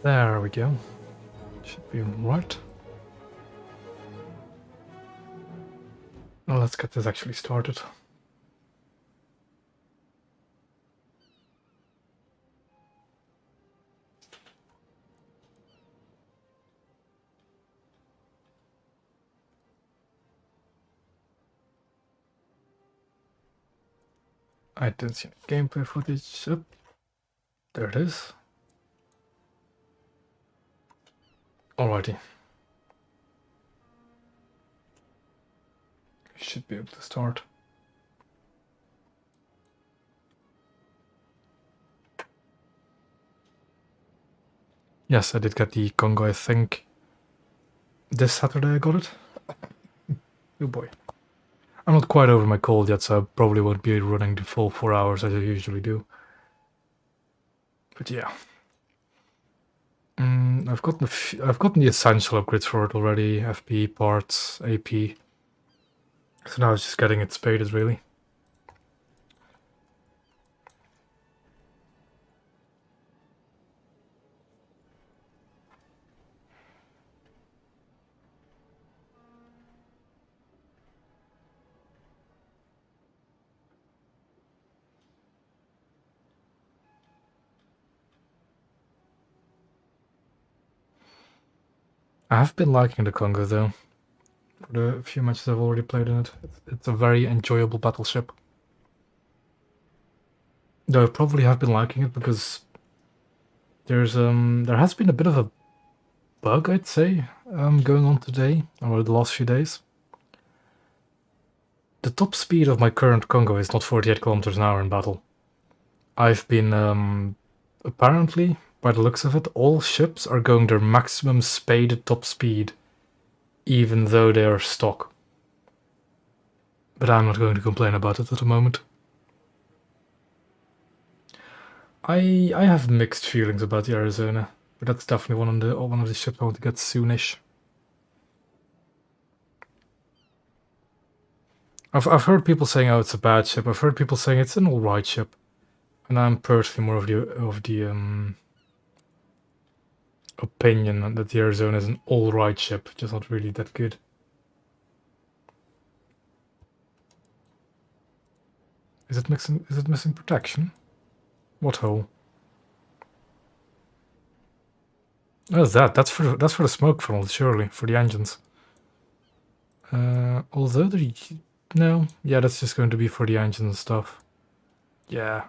There we go. Should be right. Now let's get this actually started. I didn't see any gameplay footage. Up. There it is. Alrighty. Should be able to start. Yes, I did get the Congo, I think. This Saturday I got it. Oh boy. I'm not quite over my cold yet, so I probably won't be running the full 4 hours as I usually do. But yeah. I've gotten the essential upgrades for it already. FP, parts, AP. So now it's just getting it spaded, really. I have been liking the Congo, though. For the few matches I've already played in it. It's a very enjoyable battleship. Though I probably have been liking it because there has been a bit of a bug, I'd say, going on today, or the last few days. The top speed of my current Congo is not 48 kilometers an hour in battle. I've been, apparently, by the looks of it, all ships are going their maximum spaded top speed, even though they are stock. But I'm not going to complain about it at the moment. I have mixed feelings about the Arizona, but that's definitely one of the ships I want to get soonish. I've heard people saying, "Oh, it's a bad ship." I've heard people saying it's an alright ship, and I'm personally more of the opinion that the Arizona is an alright ship, just not really that good. Is it missing protection? What hole? Oh, that's for the smoke funnel, surely, for the engines. Although no, yeah, that's just going to be for the engines and stuff. Yeah.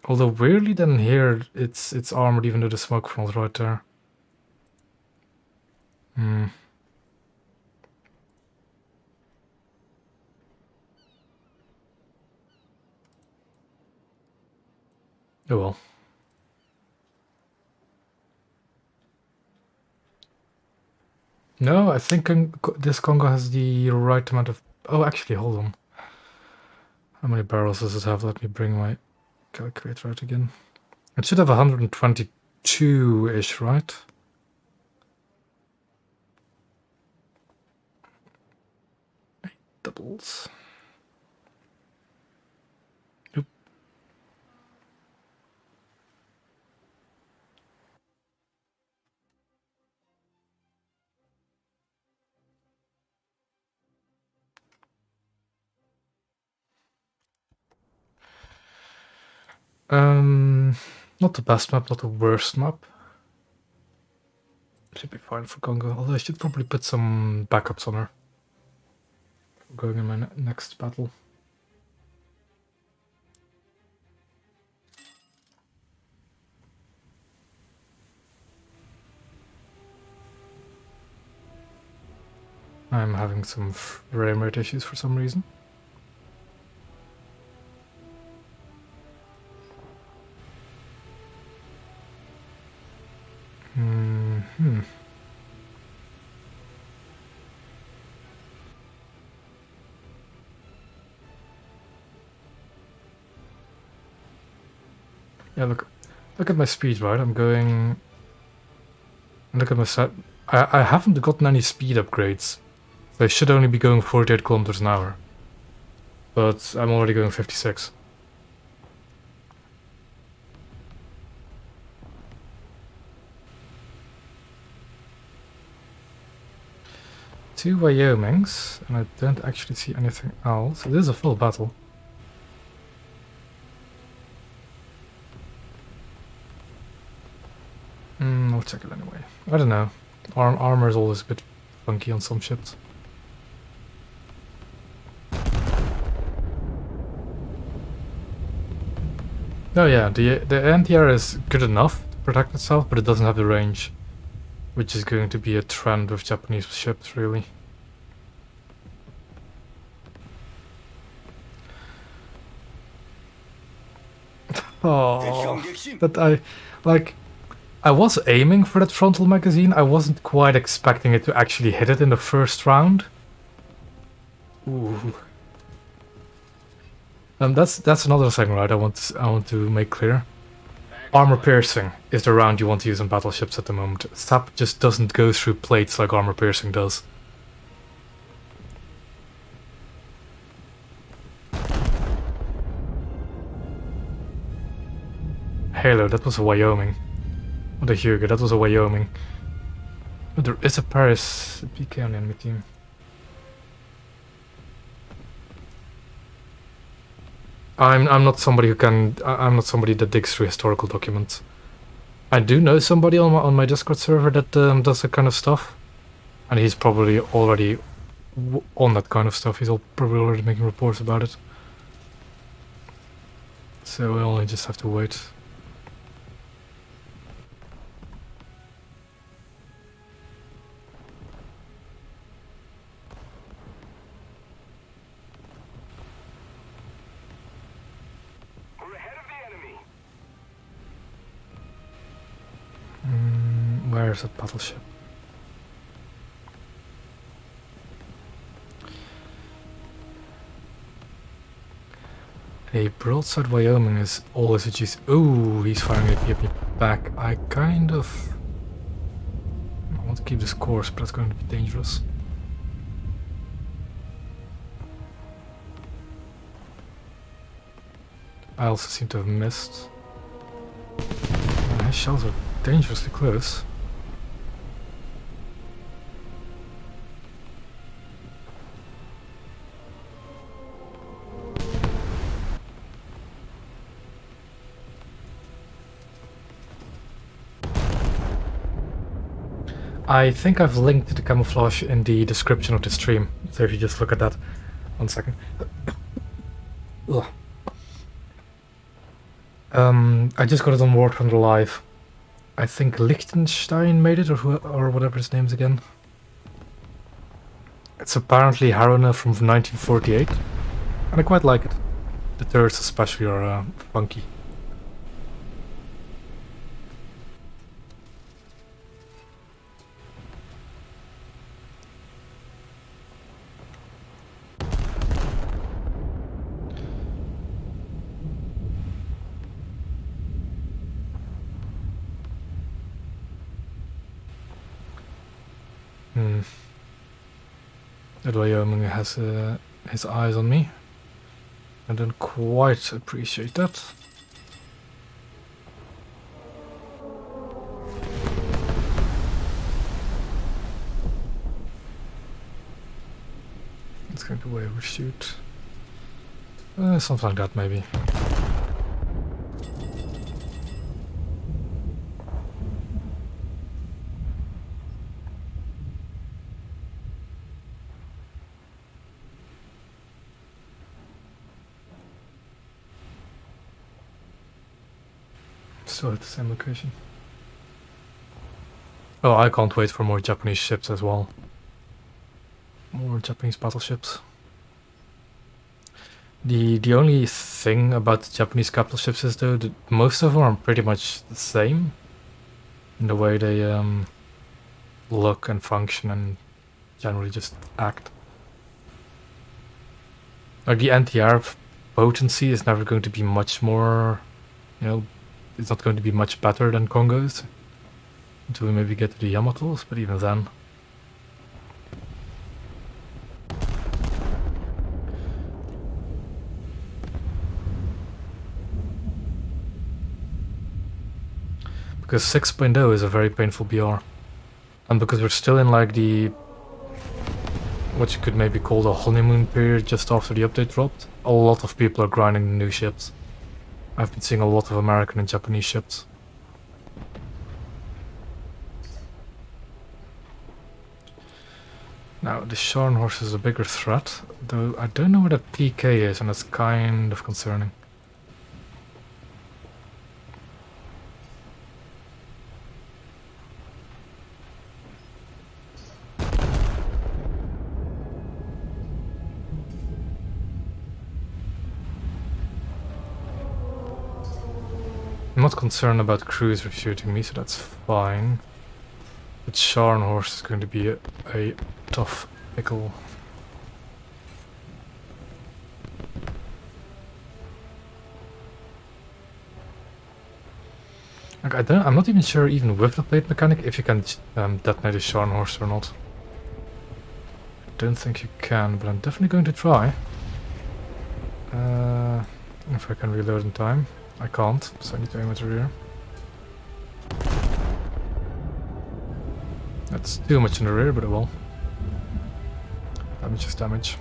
Although weirdly, then here it's armored, even though the smoke funnel's right there. Oh well. No, I think this Congo has the right amount of... Oh, actually, hold on. How many barrels does it have? Let me bring my calculator out again. It should have 122-ish, right? Doubles. Oop. Not the best map, not the worst map. Should be fine for Congo, although I should probably put some backups on her. Going in my next battle. I'm having some frame rate issues for some reason. Yeah, look at my speed, right? I'm going... Look at my set. I haven't gotten any speed upgrades. So I should only be going 48 kilometers an hour. But I'm already going 56. 2 Wyomings, and I don't actually see anything else. It is a full battle. I'll check it anyway. I don't know. Armor is always a bit funky on some ships. Oh yeah, the anti-air is good enough to protect itself, but it doesn't have the range, which is going to be a trend with Japanese ships, really. Oh, that I was aiming for that frontal magazine. I wasn't quite expecting it to actually hit it in the first round. Ooh. That's another thing, right? I want to make clear. Armor piercing is the round you want to use on battleships at the moment. SAP just doesn't go through plates like armor piercing does. Halo, that was a Wyoming. What a Hugo, that was a Wyoming. But there is a Paris PK on the enemy team. I'm not somebody who can. I'm not somebody that digs through historical documents. I do know somebody on my Discord server that does that kind of stuff, and he's probably already on that kind of stuff. He's probably already making reports about it. So we only just have to wait. Where's that battleship? A broadside Wyoming is always a GC. Ooh, he's firing at me back. I want to keep this course, but that's going to be dangerous. I also seem to have missed. His shells are dangerously close. I think I've linked the camouflage in the description of the stream, so if you just look at that. 1 second. I just got it on War Thunder Live. I think Liechtenstein made it, or whatever his name's again. It's apparently Haruna from 1948, and I quite like it. The turrets especially are funky. That Wyoming has his eyes on me. I don't quite appreciate that. It's going to overshoot. Something like that, maybe. Still at the same location. Oh, I can't wait for more Japanese ships as well. More Japanese battleships. The only thing about the Japanese capital ships is though that most of them are pretty much the same in the way they look and function and generally just act. Like the anti-air potency is never going to be much more, you know, it's not going to be much better than Congo's until we maybe get to the Yamatos, but even then. Because 6.0 is a very painful BR. And because we're still in like the what you could maybe call the honeymoon period just after the update dropped. A lot of people are grinding the new ships. I've been seeing a lot of American and Japanese ships. Now, the Scharnhorst is a bigger threat, though I don't know where that PK is, and that's kind of concerning. I'm not concerned about cruisers shooting me, so that's fine. But Scharnhorst is going to be a tough pickle. Like, I'm not even sure, even with the plate mechanic, if you can detonate a Scharnhorst or not. I don't think you can, but I'm definitely going to try. If I can reload in time. I can't, so I need to aim at the rear. That's too much in the rear, but it will. Damage is damage.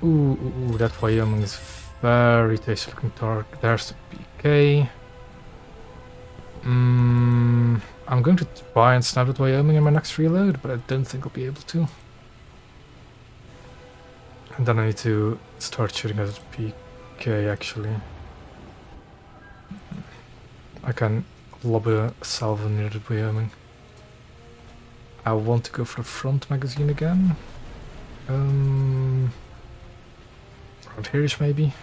Ooh, that Wyoming is very tasty looking target. There's the PK. I'm going to try and snap that Wyoming in my next reload, but I don't think I'll be able to. And then I need to start shooting at the PK actually. I can lob a salvo near the Wyoming. I want to go for the front magazine again. Around here-ish maybe.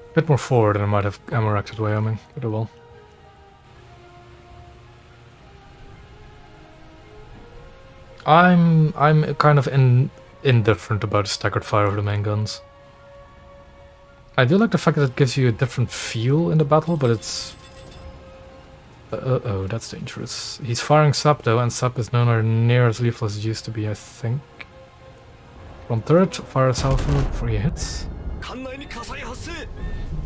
A bit more forward than I might have ammo-racked at Wyoming, but oh well. I'm kind of indifferent about the staggered fire of the main guns. I do like the fact that it gives you a different feel in the battle, but it's... Uh-oh, that's dangerous. He's firing sap though, and sap is nowhere near as lethal as it used to be, I think. Front turret, fire a salvo before he hits.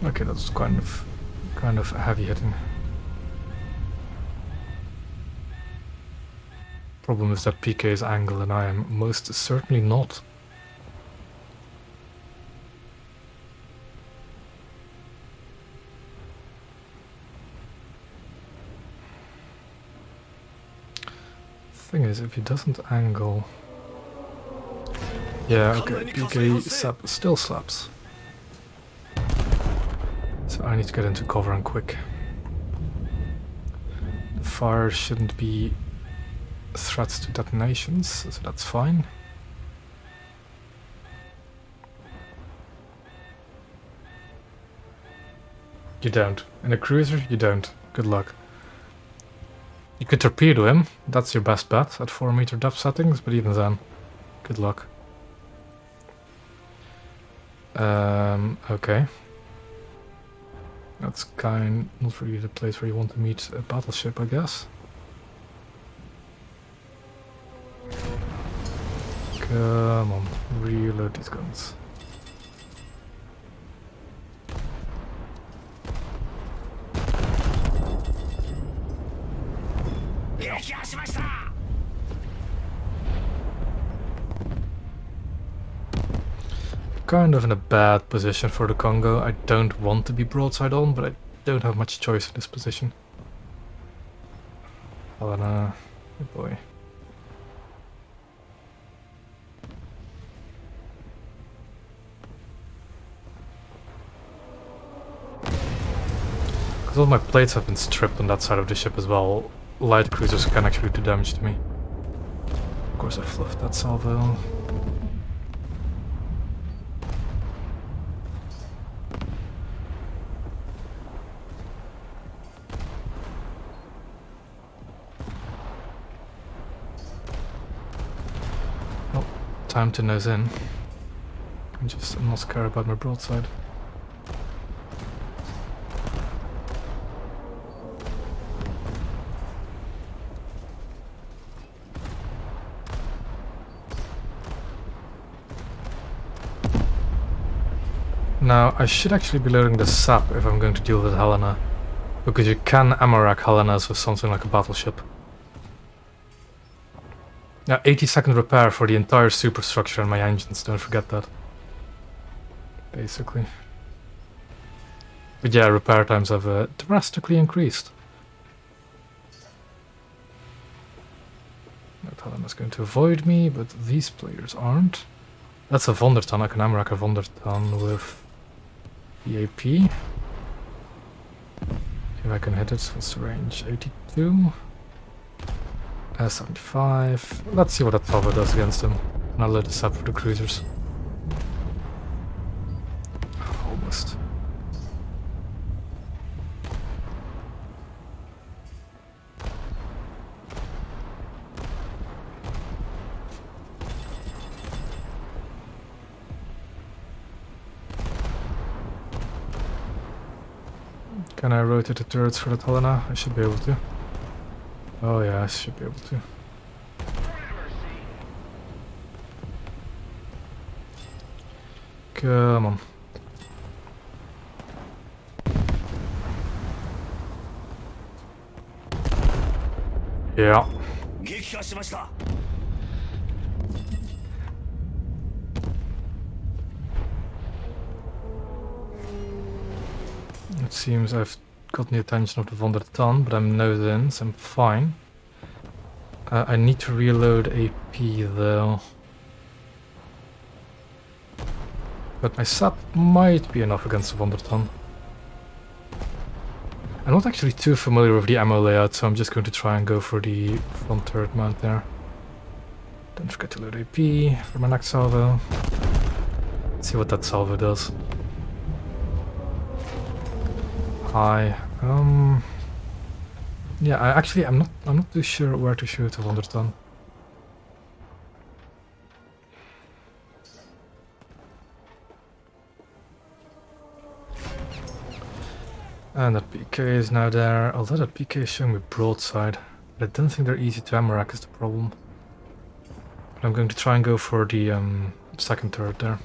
Okay, that's kind of heavy hitting. Problem is that PK is angle and I am most certainly not. Thing is, if he doesn't angle... Yeah, okay, PK still slaps. So I need to get into cover and quick. The fire shouldn't be threats to detonations, so that's fine. You don't. In a cruiser, you don't. Good luck. You could torpedo him, that's your best bet at 4 meter depth settings, but even then, good luck. Okay. That's not really the place where you want to meet a battleship, I guess. Come on, reload these guns. Kind of in a bad position for the Congo. I don't want to be broadside on, but I don't have much choice in this position. Helena, good boy. Because all my plates have been stripped on that side of the ship as well, light cruisers can actually do damage to me. Of course I fluffed that salvo. Well, time to nose in. I'm not scared about my broadside. Now, I should actually be loading the sap if I'm going to deal with Helena, because you can ammo rack Helenas with something like a battleship. Now, 80-second repair for the entire superstructure and my engines, don't forget that. Basically. But yeah, repair times have drastically increased. That Helena's going to avoid me, but these players aren't. That's a Wonderton, I can ammo rack a Wonderton with the AP. If I can hit it, what's the range? 82. 75. Let's see what that salvo does against him. And I'll load this up for the cruisers. Almost. Can I rotate the turrets for the Helena? I should be able to. Oh yeah, I should be able to. Come on. Yeah. It seems I've gotten the attention of the Wonderton, but I'm nose in, so I'm fine. I need to reload AP though. But my sap might be enough against the Wonderton. I'm not actually too familiar with the ammo layout, so I'm just going to try and go for the front turret mount there. Don't forget to load AP for my next salvo. Let's see what that salvo does. Hi. Yeah, I'm not too sure where to shoot a Wonderton. And that PK is now there, although that PK is showing me broadside. But I don't think they're easy to ammo rack is the problem. I'm going to try and go for the second turret there.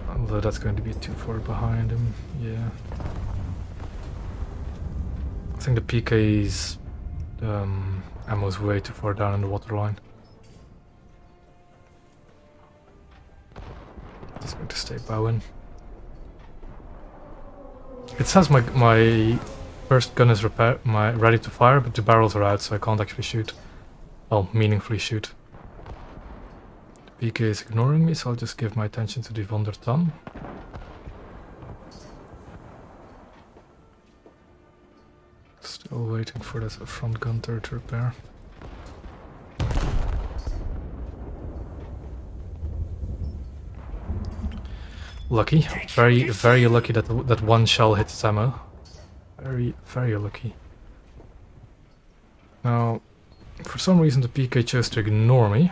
Although that's going to be too far behind him, yeah. I think the PK's ammo is way too far down in the waterline. Just going to stay bowing. It says my first gun is ready to fire, but the barrels are out, so I can't actually shoot. Well, meaningfully shoot. The PK is ignoring me, so I'll just give my attention to the Wonderton. Still waiting for this front gun turret to repair. Lucky. Very, very lucky that that one shell hit its ammo. Very, very lucky. Now, for some reason the PK chose to ignore me.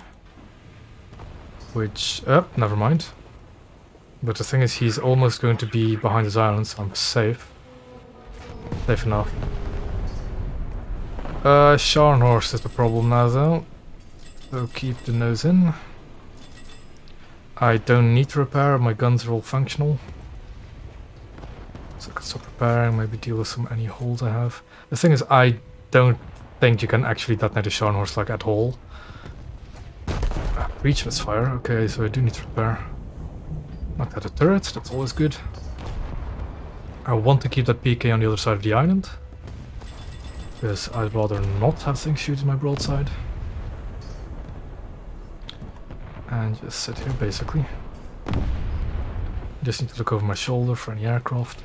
Which... never mind. But the thing is, he's almost going to be behind his island, so I'm safe. Safe enough. Scharnhorst is the problem now though. So keep the nose in. I don't need to repair, my guns are all functional. So I can stop repairing, maybe deal with any holes I have. The thing is, I don't think you can actually detonate a Scharnhorst like at all. Breach misfire, okay, so I do need to repair. Knocked out the turret, that's always good. I want to keep that PK on the other side of the island. Because I'd rather not have things shooting my broadside. And just sit here basically. Just need to look over my shoulder for any aircraft.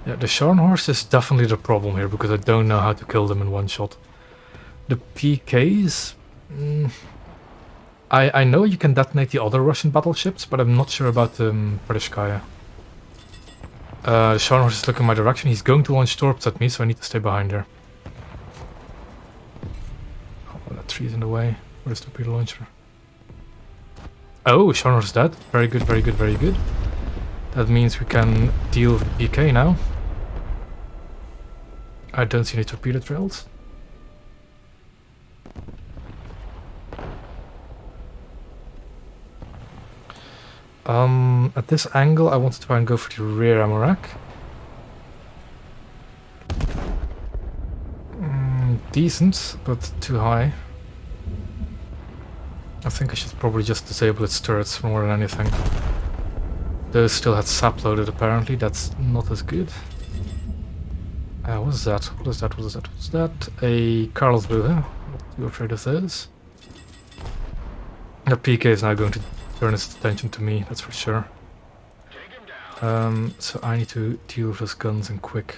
Yeah, the Scharnhorst is definitely the problem here because I don't know how to kill them in one shot. The PKs... I know you can detonate the other Russian battleships, but I'm not sure about the Prioritization. The Scharnhorst is looking my direction. He's going to launch torps at me, so I need to stay behind there. Oh, that tree's in the way. Where's the torpedo launcher? Oh, Scharnhorst is dead. Very good, very good, very good. That means we can deal with the PK now. I don't see any torpedo trails. At this angle, I want to try and go for the rear ammo rack. Decent, but too high. I think I should probably just disable its turrets more than anything. Those still had sap loaded apparently, that's not as good. What is that? What is that? What is that? What is that? A Karlsruhe. Not too afraid of those. The PK is now going to turn its attention to me, that's for sure. So I need to deal with those guns in quick.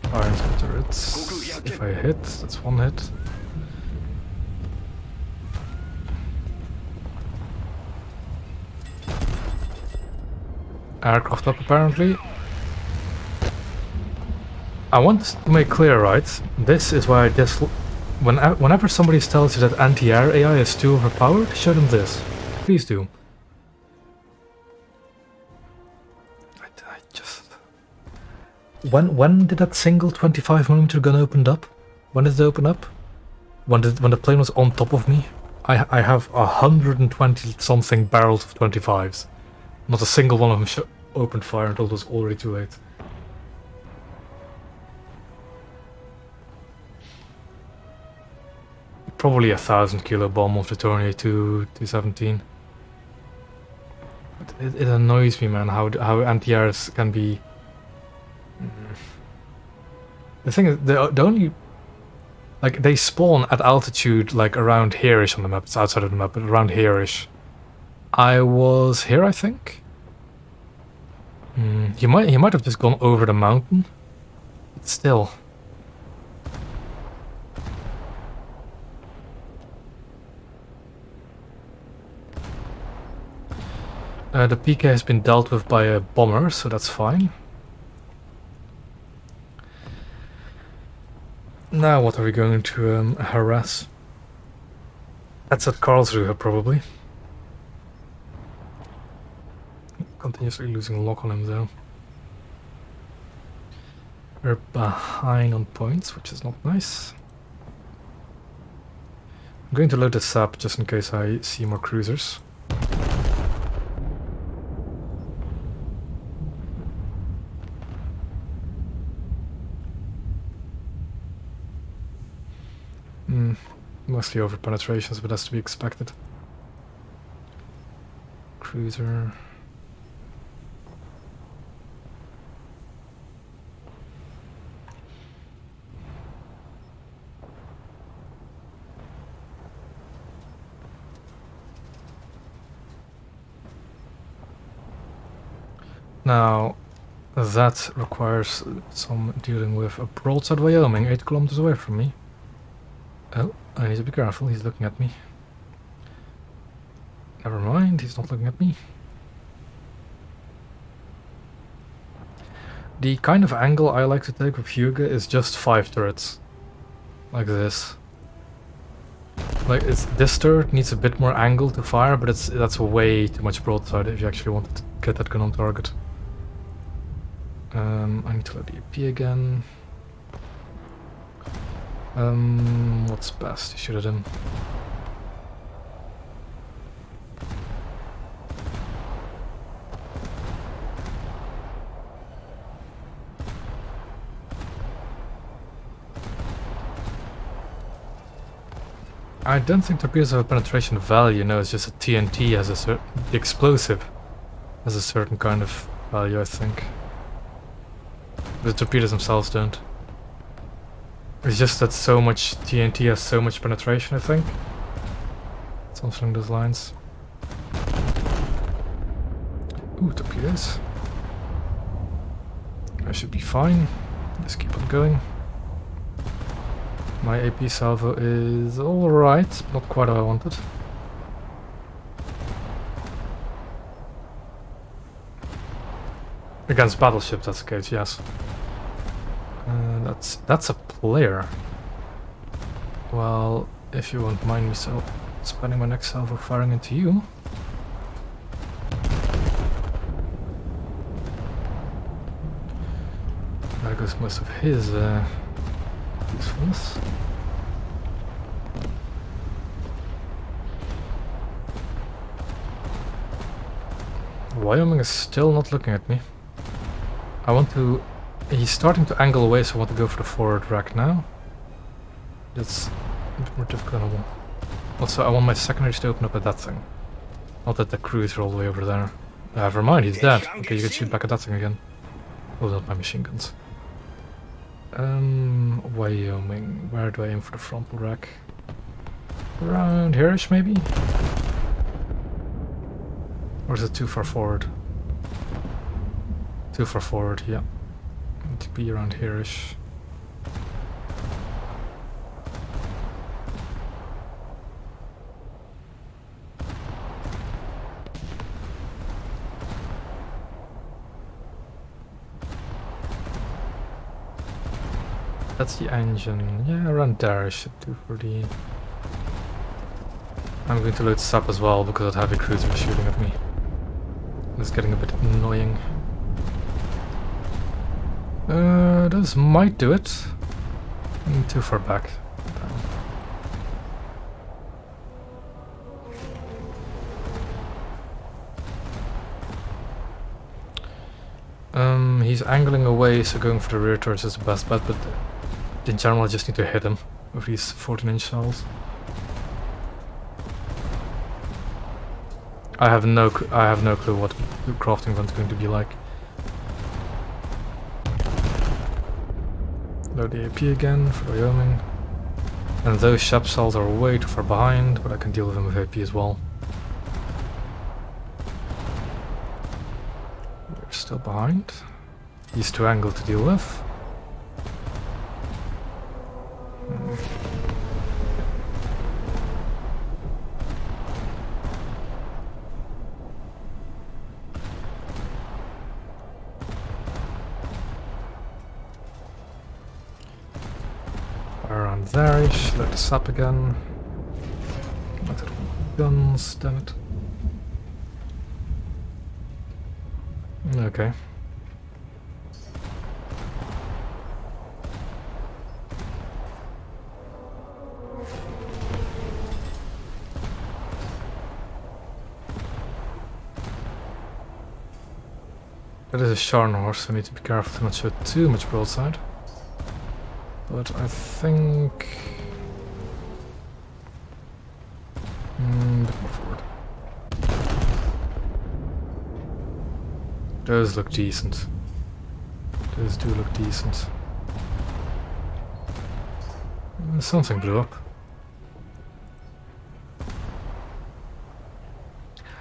Fire into the turrets. If I hit, that's one hit. Aircraft up apparently. I want to make clear, right? This is why whenever somebody tells you that anti-air AI is too overpowered, show them this. Please do. I just... When did that single 25mm gun opened up? When did it open up? When the plane was on top of me? I have 120 something barrels of 25s. Not a single one of them opened fire until it was already too late. Probably a 1,000 kilo bomb of the Tornado 217. But it annoys me, man, how anti-airs can be. The thing is, the only, like, they spawn at altitude like around here-ish on the map. It's outside of the map, but around here-ish. I was here, I think. He might have just gone over the mountain. But still. The PK has been dealt with by a bomber, so that's fine. Now what are we going to harass? That's at Karlsruhe, probably. Continuously losing lock on him, though. We're behind on points, which is not nice. I'm going to load the sap just in case I see more cruisers. Mostly over penetrations, but that's to be expected. Cruiser. Now, that requires some dealing with a broadside Wyoming, 8 kilometers away from me. Oh, I need to be careful, he's looking at me. Never mind, he's not looking at me. The kind of angle I like to take with Hyuga is just 5 turrets. Like this. Like, this turret needs a bit more angle to fire, but that's way too much broadside if you actually want to get that gun on target. I need to load the EP again. What's best? You shoot at him. I don't think torpedoes have a penetration value, no, it's just a TNT has a certain... the explosive has a certain kind of value, I think. The torpedoes themselves don't. It's just that so much TNT has so much penetration, I think. Something along those lines. Ooh, torpedoes. I should be fine. Let's keep on going. My AP salvo is alright, not quite how I wanted. Against Battleship, that's the case, yes. That's a player. Well, if you won't mind me spending my next salvo firing into you. There goes most of his usefulness. Wyoming is still not looking at me. I want to... He's starting to angle away, so I want to go for the forward rack now. That's a bit more difficult. Also, I want my secondaries to open up at that thing. Not at the cruiser all the way over there. Never mind, he's dead. Okay, you can shoot back at that thing again. Oh, not my machine guns. Wyoming. Where do I aim for the frontal rack? Around here-ish, maybe? Or is it too far forward? Too far forward, yeah. Need to be around here-ish. That's the engine. Yeah, around there I should do for the... I'm going to load SAP as well because that heavy cruiser is shooting at me. It's getting a bit annoying. Those might do it. Too far back. He's angling away, so going for the rear turrets is the best bet, but in general I just need to hit him with these 14-inch shells. I have no clue what the crafting event's going to be like. Load the AP again for Wyoming. And those shep cells are way too far behind, but I can deal with them with AP as well. They're still behind. These two angles to deal with. Around there-ish, load this up again. Not at all. Guns, damn it. Okay. That is a Sharn horse, so I need to be careful to not show too much broadside. But I think... a bit more forward. Those look decent. Those do look decent. Something blew up.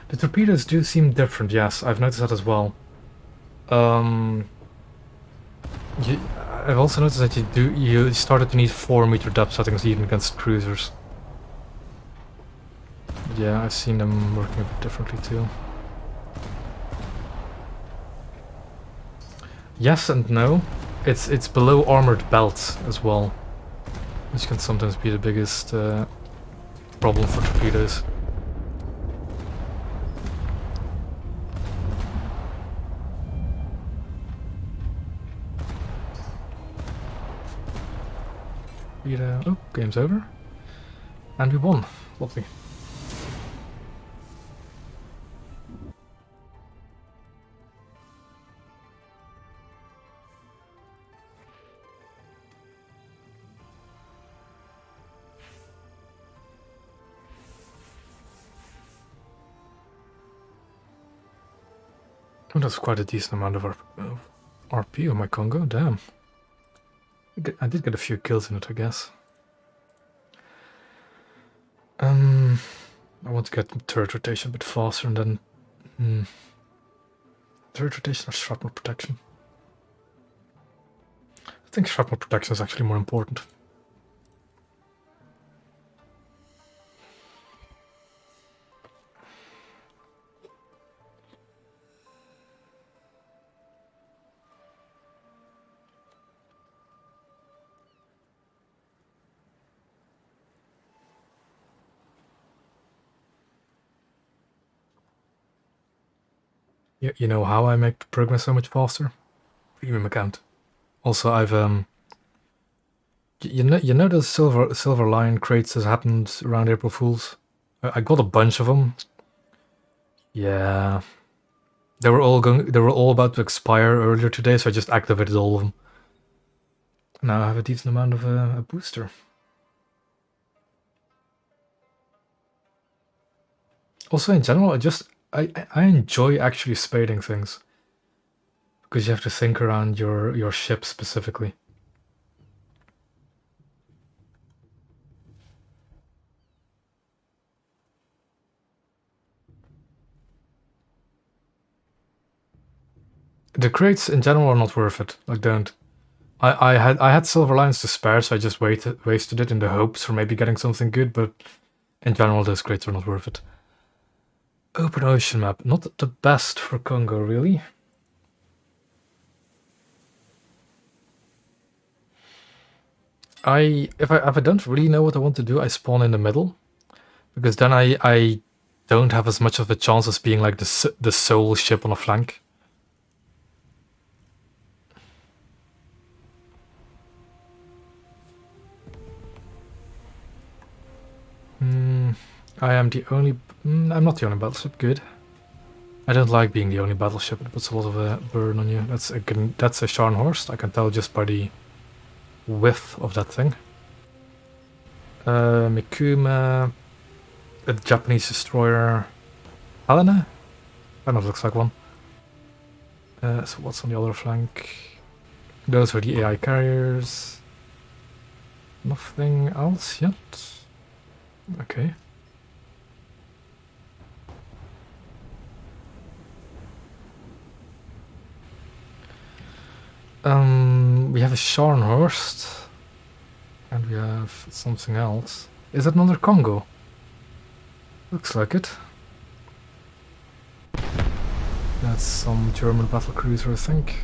The torpedoes do seem different, yes, I've noticed that as well. I've also noticed that you started to need 4-meter depth settings even against cruisers. Yeah, I've seen them working a bit differently too. Yes and no. It's below armored belts as well, which can sometimes be the biggest problem for torpedoes. Oh, game's over. And we won. Lovely. Oh, that's quite a decent amount of RP on my Congo, damn. I did get a few kills in it, I guess. I want to get turret rotation a bit faster and then... turret rotation or shrapnel protection? I think shrapnel protection is actually more important. You know how I make the progress so much faster? Premium account. Also, I've you know those silver lion crates that happened around April Fools? I got a bunch of them. Yeah, They were all about to expire earlier today, so I just activated all of them. Now I have a decent amount of a booster. Also, in general, I enjoy actually spading things because you have to think around your ship specifically. The crates in general are not worth it. Like, don't. I had silver lines to spare, so I just wasted it in the hopes for maybe getting something good. But in general, those crates are not worth it. Open ocean map, not the best for Congo, really. If I don't really know what I want to do, I spawn in the middle, because then I don't have as much of a chance as being like the sole ship on a flank. I am the only. I'm not the only battleship. Good. I don't like being the only battleship. It puts a lot of a burden on you. That's a Scharnhorst. I can tell just by the width of that thing. Mikuma, a Japanese destroyer. Helena? Kind of looks like one. So what's on the other flank? Those are the AI carriers. Nothing else yet. Okay. We have a Scharnhorst. And we have something else. Is that another Congo? Looks like it. That's some German battlecruiser, I think.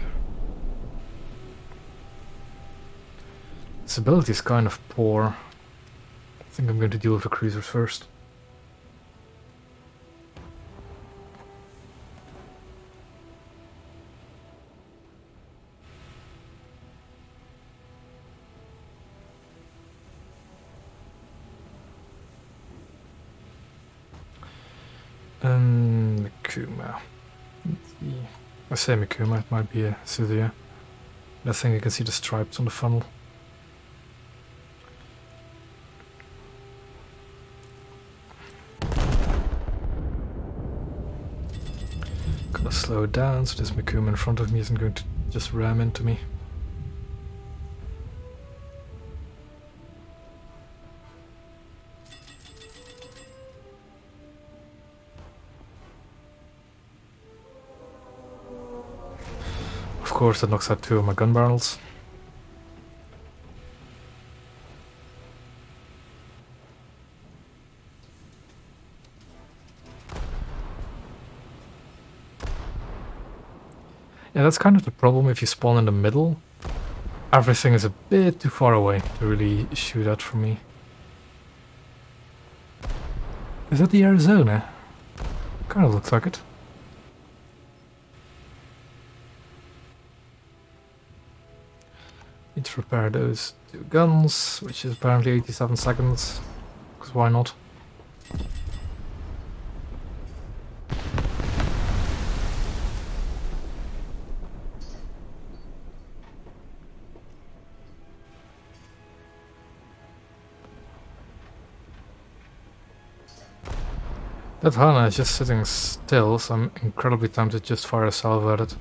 This ability is kind of poor. I think I'm going to deal with the cruisers first. Mikuma. I say Mikuma, it might be a Sudia. I think you can see the stripes on the funnel. Gotta slow it down so this Mikuma in front of me isn't going to just ram into me. Of course, that knocks out 2 of my gun barrels. Yeah, that's kind of the problem if you spawn in the middle. Everything is a bit too far away to really shoot at for me. Is that the Arizona? Kind of looks like it. Need to repair those 2 guns, which is apparently 87 seconds. Because why not? That Hana is just sitting still, so I'm incredibly tempted to just fire a salvo at it.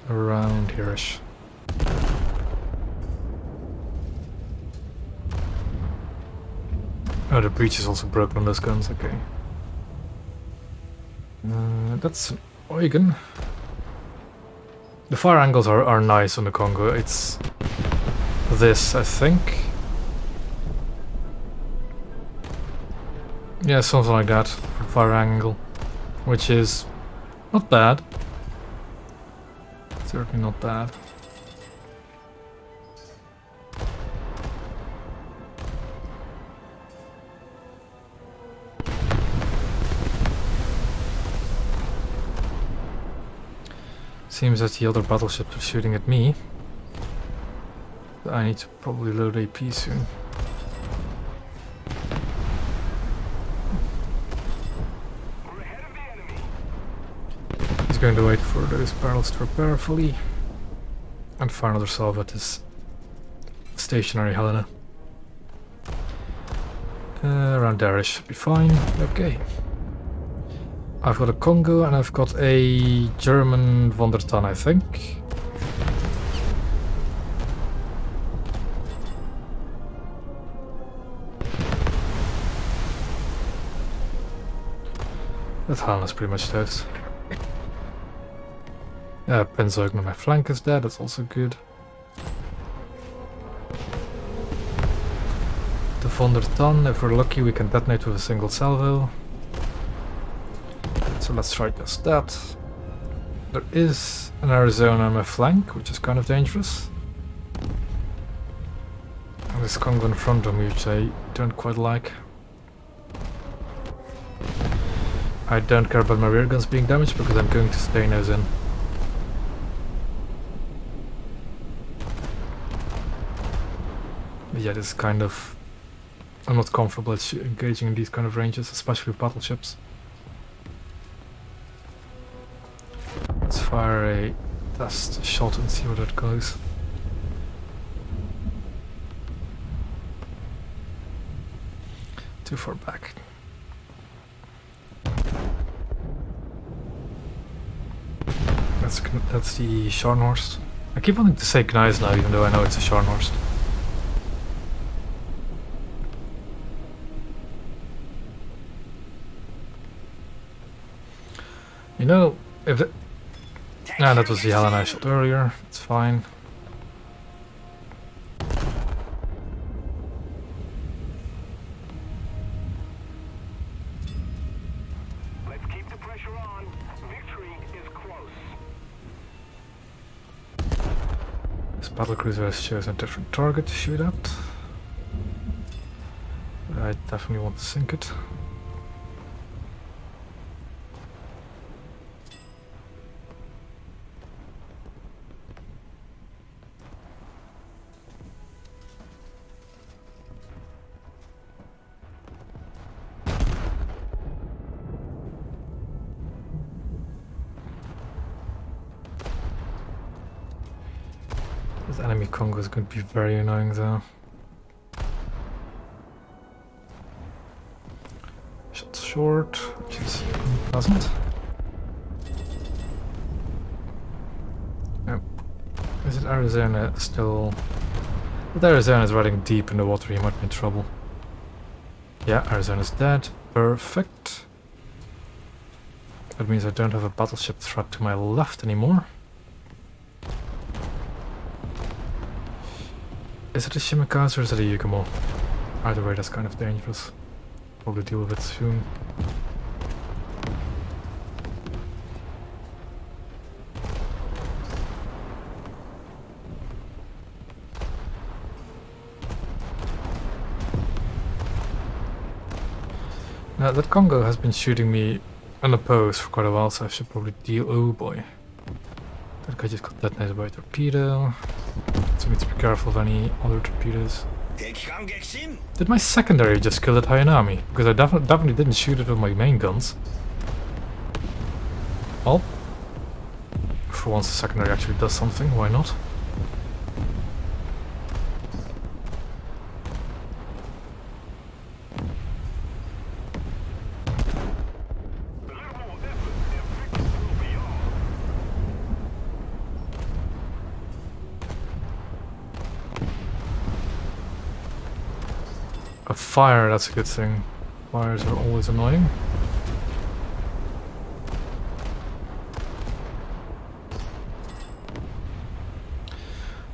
Around here-ish. Oh, the breach is also broken on those guns, okay. That's an Eugen. The fire angles are nice on the Congo. It's this, I think. Yeah, something like that for fire angle, which is not bad. Certainly not bad. Seems that the other battleships are shooting at me. I need to probably load AP soon. Just going to wait for those barrels to repair fully and fire another salvo at this stationary Helena. Around there should be fine. Okay. I've got a Congo and I've got a German von der Tann, I think. That Helena's pretty much dead. Penzoiken on my flank is dead, that's also good. The von der Tann, if we're lucky, we can detonate with a single salvo. So let's try just that. There is an Arizona on my flank, which is kind of dangerous. And this Congo in front of me, which I don't quite like. I don't care about my rear guns being damaged because I'm going to stay nose in. But yeah, this is kind of... I'm not comfortable at engaging in these kind of ranges, especially with battleships. Let's fire a test shot and see where that goes. Too far back. That's the Scharnhorst. I keep wanting to say Gneis now, even though I know it's a Scharnhorst. You know, if it... Ah, that was the Helena I shot earlier. It's fine. Let's keep the pressure on. Victory is close. This battlecruiser has chosen a different target to shoot at. But I definitely want to sink it. This enemy Congo is going to be very annoying though. Shots short, which is unpleasant. Oh. Is it Arizona still? If Arizona is riding deep in the water, he might be in trouble. Yeah, Arizona's dead. Perfect. That means I don't have a battleship threat to my left anymore. Is it a Shimakaze or is it a Yugumo? Either way, that's kind of dangerous. Probably deal with it soon. Now, that Congo has been shooting me unopposed for quite a while, so I should probably deal... Oh boy. That guy just got detonated by a torpedo. So we need to be careful of any other torpedoes. Did my secondary just kill that Hayanami? Because I definitely didn't shoot it with my main guns. Well, for once the secondary actually does something, why not? A fire, that's a good thing. Fires are always annoying.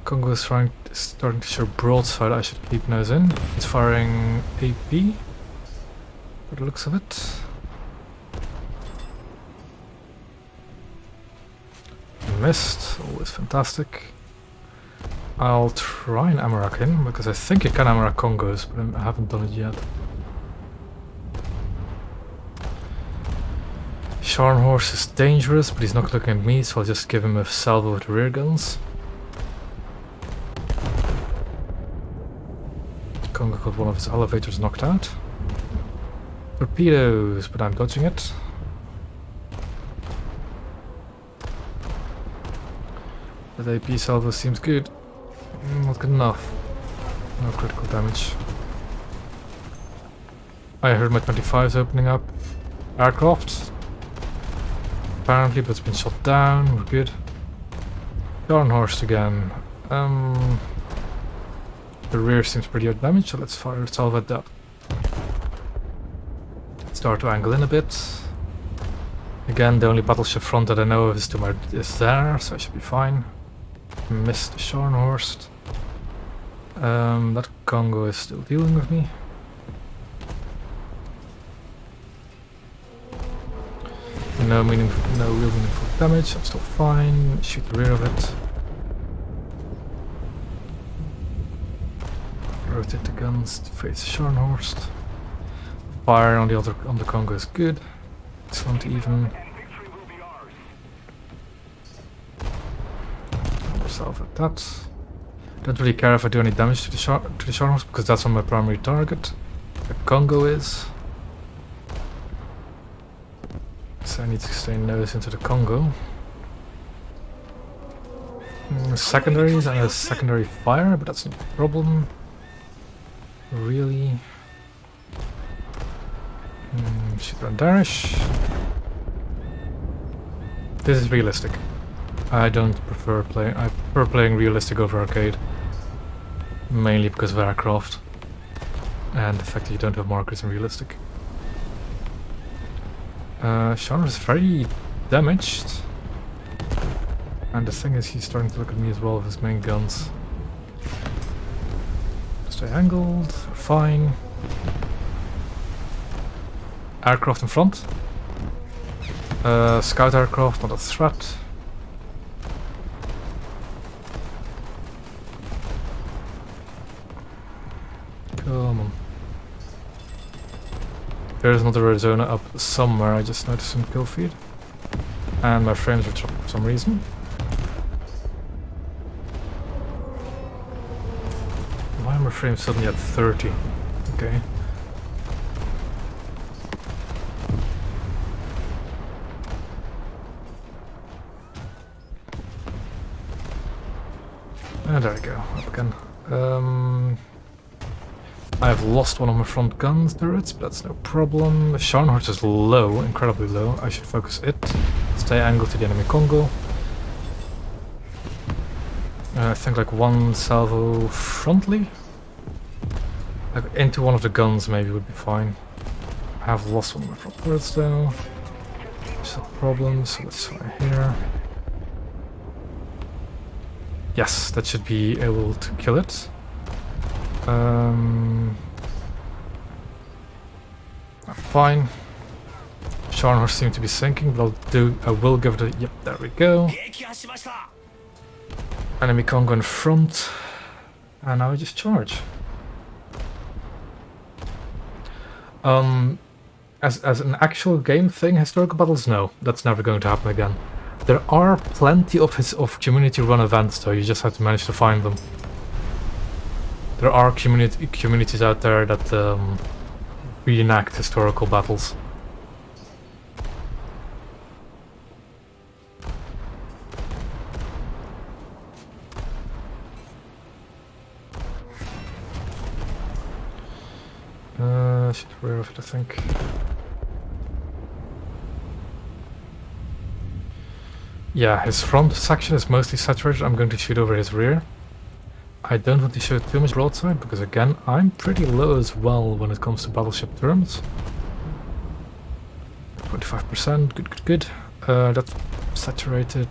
Congo is starting to show broadside. I should keep nose in. It's firing AP, by the looks of it. Missed, always fantastic. I'll try and Amarak him, because I think it can Amarak Congos, but I haven't done it yet. Scharnhorst is dangerous, but he's not looking at me, so I'll just give him a salvo with the rear guns. Congo got one of his elevators knocked out. Torpedoes, but I'm dodging it. That AP salvo seems good. Not good enough. No critical damage. I heard my 25's opening up. Aircraft. Apparently, but it's been shot down. We're good. Horse again. The rear seems pretty damaged, so let's fire a salvo at that. Start to angle in a bit. Again, the only battleship front that I know of is there, so I should be fine. Missed the Scharnhorst. That Congo is still dealing with me. No real meaningful damage. I'm still fine. Shoot the rear of it. Rotate the guns to face the Scharnhorst. Fire on the Congo is good. Excellent even. Myself at that. Don't really care if I do any damage to the Scharnhorst because that's on my primary target. The Congo is. So I need to stay nose into the Congo. Secondaries and a secondary fire, but that's no problem. Really. Shoot on Darish. This is realistic. I prefer playing realistic over arcade. Mainly because of aircraft. And the fact that you don't have markers in realistic. Sean is very damaged. And the thing is, he's starting to look at me as well with his main guns. Stay angled, fine. Aircraft in front. Scout aircraft, not a threat. Come on. There's another Arizona up somewhere, I just noticed some kill feed. And my frames are dropping for some reason. Why are my frames suddenly at 30? Okay. There we go, up again. I have lost one of my front guns turrets, but that's no problem. The Scharnhorst is low, incredibly low. I should focus it. Stay angled to the enemy Congo. I think like one salvo frontally. Like into one of the guns maybe would be fine. I have lost one of my front turrets though. There's a problem, so let's try here. Yes, that should be able to kill it. Fine. Scharnhorst seems to be sinking, but I will give it a... Yep, there we go. Enemy Congo in front. And now I just charge. As an actual game thing, historical battles, no. That's never going to happen again. There are plenty of community run events though, you just have to manage to find them. There are communities out there that reenact historical battles. Should be aware of it, I think. Yeah, his front section is mostly saturated. I'm going to shoot over his rear. I don't want to show too much broadside because again, I'm pretty low as well when it comes to battleship terms. 25%, good. That's saturated.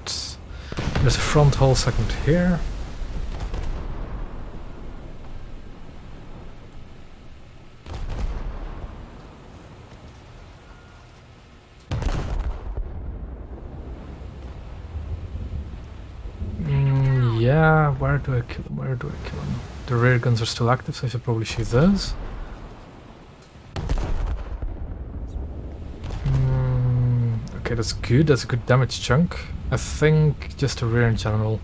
There's a front hull segment here. Yeah, where do I kill him? The rear guns are still active, so I should probably shoot those. Okay, that's good. That's a good damage chunk. I think just the rear in general.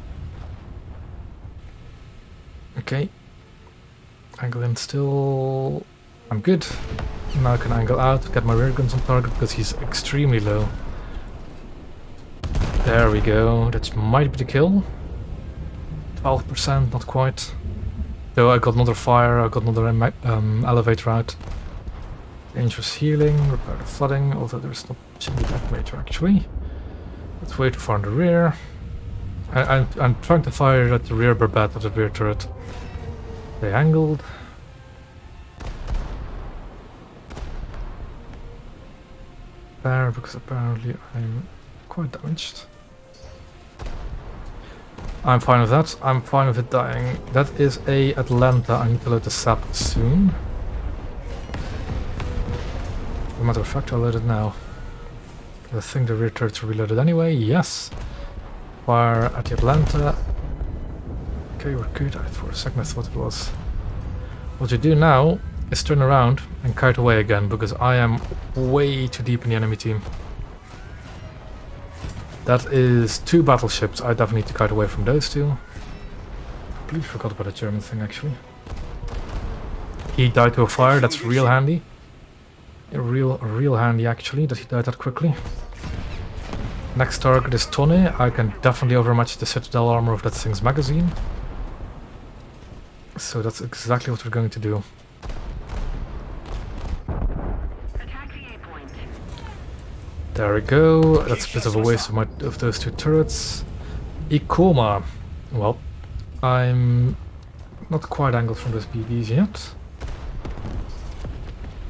Okay. Angle in still. I'm good. Now I can angle out, get my rear guns on target because he's extremely low. There we go. That might be the kill. 12%, not quite. Though I got another fire, I got another elevator out. Dangerous healing, repair the flooding, although there's not should be that major actually. It's way too far in the rear. I'm trying to fire at the rear barbette of the rear turret. They angled. There, because apparently I'm quite damaged. I'm fine with that. I'm fine with it dying. That is a Atlanta. I need to load the sap soon. As a matter of fact, I'll load it now. I think the rear turrets are reloaded anyway. Yes. Fire at the Atlanta. Okay, we're good. For a second I thought it was. What you do now is turn around and kite away again, because I am way too deep in the enemy team. That is 2 battleships. I definitely need to kite away from those 2. Completely forgot about the German thing actually. He died to a fire. That's real handy. Real handy actually that he died that quickly. Next target is Tony. I can definitely overmatch the citadel armor of that thing's magazine. So that's exactly what we're going to do. There we go. That's a bit of a waste of those 2 turrets. Ikoma. Well, I'm not quite angled from those BBs yet.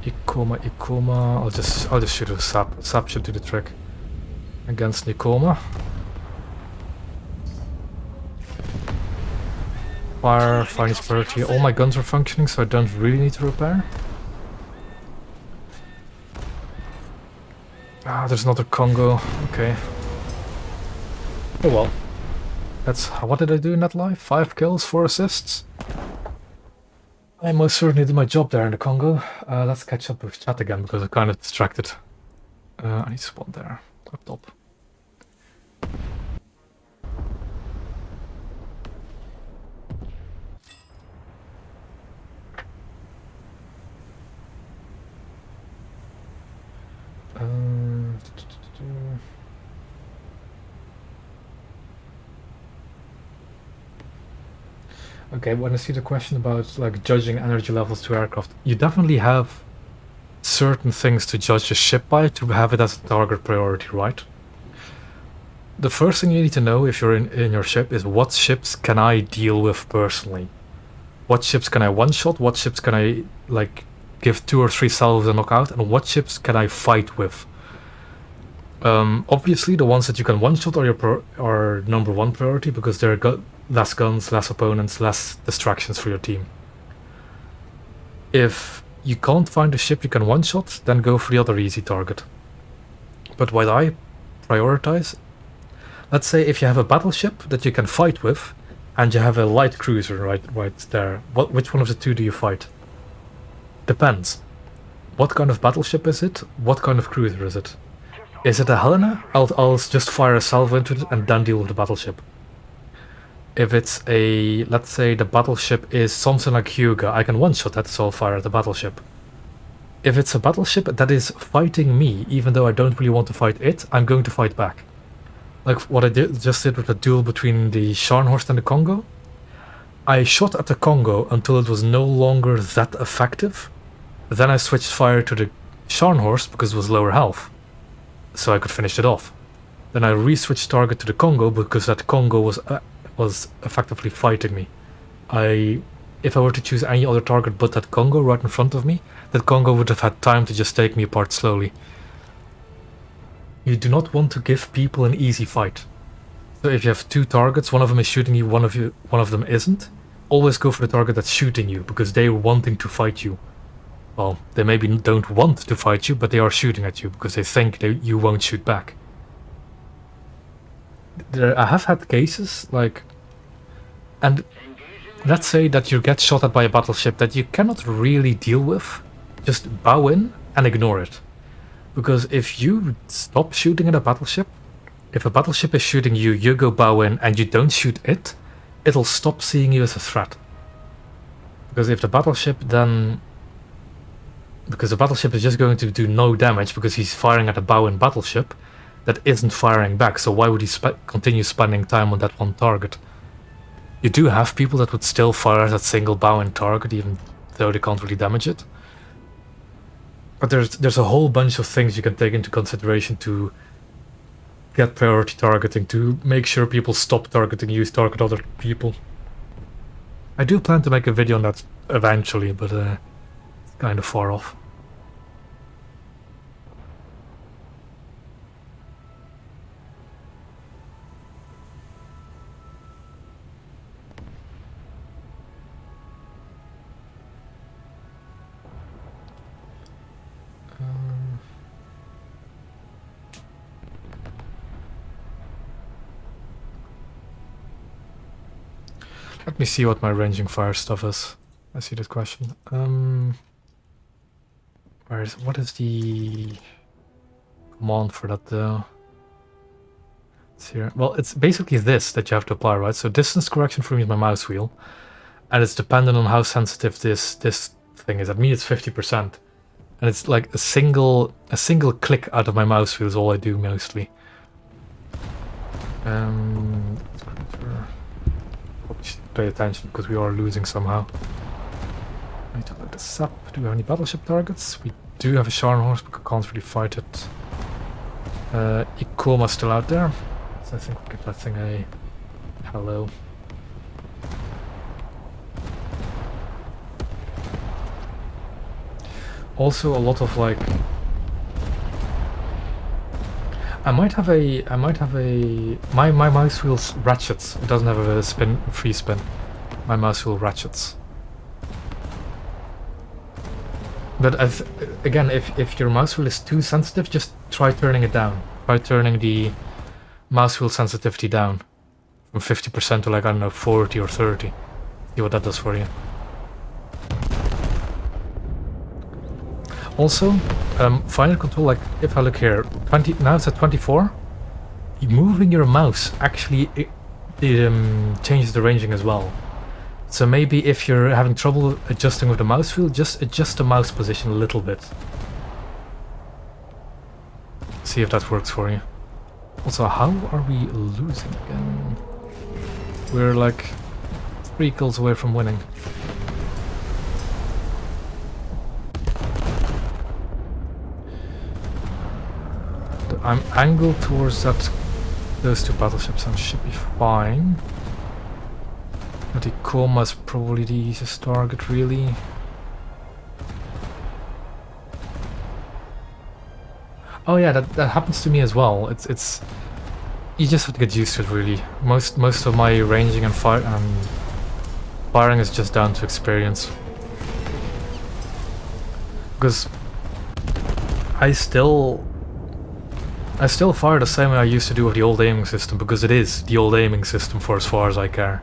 Ikoma. I'll just shoot a sap. Sap should do the trick against Ikoma. Fire is priority. All my guns are functioning, so I don't really need to repair. Ah, there's another Congo. Okay. Oh well. That's what did I do in that life? 5 kills, 4 assists. I most certainly did my job there in the Congo. Let's catch up with chat again because I'm kind of distracted. I need to spawn there, up top. Okay, when I see the question about like judging energy levels to aircraft, you definitely have certain things to judge a ship by to have it as a target priority, right? The first thing you need to know if you're in your ship is what ships can I deal with personally? What ships can I one-shot? What ships can I like give 2 or 3 salvos and knock out? And what ships can I fight with? Obviously, the ones that you can one-shot are number 1 priority because they're less guns, less opponents, less distractions for your team. If you can't find a ship you can one-shot, then go for the other easy target. But what I prioritize, let's say if you have a battleship that you can fight with, and you have a light cruiser right there, which one of the 2 do you fight? Depends. What kind of battleship is it? What kind of cruiser is it? Is it a Helena? I'll just fire a salvo into it and then deal with the battleship. If it's a, let's say the battleship is something like Hyuga, I can one-shot that, so I'll fire at the battleship. If it's a battleship that is fighting me, even though I don't really want to fight it, I'm going to fight back. Like what I just did with the duel between the Scharnhorst and the Congo. I shot at the Congo until it was no longer that effective. Then I switched fire to the Scharnhorst because it was lower health, so I could finish it off. Then I re-switched target to the Congo because that Congo was effectively fighting me. If I were to choose any other target but that Congo right in front of me, that Congo would have had time to just take me apart slowly. You do not want to give people an easy fight. So if you have 2 targets, one of them is shooting you, one of them isn't, always go for the target that's shooting you, because they're wanting to fight you. Well, they maybe don't want to fight you, but they are shooting at you, because they think you won't shoot back. I have had cases, like... And let's say that you get shot at by a battleship that you cannot really deal with. Just bow in and ignore it. Because if you stop shooting at a battleship, if a battleship is shooting you, you go bow in and you don't shoot it, it'll stop seeing you as a threat. Because if the battleship then... Because the battleship is just going to do no damage because he's firing at a bow-in battleship that isn't firing back, so why would he continue spending time on that one target? You do have people that would still fire that single bow and target, even though they can't really damage it. But there's a whole bunch of things you can take into consideration to get priority targeting, to make sure people stop targeting you, target other people. I do plan to make a video on that eventually, but it's kind of far off. Let me see what my ranging fire stuff is. I see that question. What is the command for that though? It's here. Well, it's basically this that you have to apply, right? So distance correction for me is my mouse wheel, and it's dependent on how sensitive this thing is. At me, it's 50%, and it's like a single click out of my mouse wheel is all I do mostly. Pay attention because we are losing somehow. I need to look this up. Do we have any battleship targets? We do have a Scharnhorst, but we can't really fight it. Ikoma's still out there, so I think we'll give that thing a hello. Also, a lot of like, my mouse wheel's ratchets. It doesn't have a free spin. My mouse wheel ratchets. But again, if your mouse wheel is too sensitive, just try turning it down. Try turning the mouse wheel sensitivity down from 50% to like, I don't know, 40 or 30. See what that does for you. Also, final control, like if I look here, 20, now it's at 24. Moving your mouse actually changes the ranging as well. So maybe if you're having trouble adjusting with the mouse wheel, just adjust the mouse position a little bit. See if that works for you. Also, how are we losing again? We're like 3 kills away from winning. I'm angled towards those 2 battleships and should be fine. But Ikoma's probably the easiest target, really. Oh yeah, that happens to me as well. It's you just have to get used to it, really. Most of my ranging and firing is just down to experience. Because I still fire the same way I used to do with the old aiming system, because it is the old aiming system for as far as I care.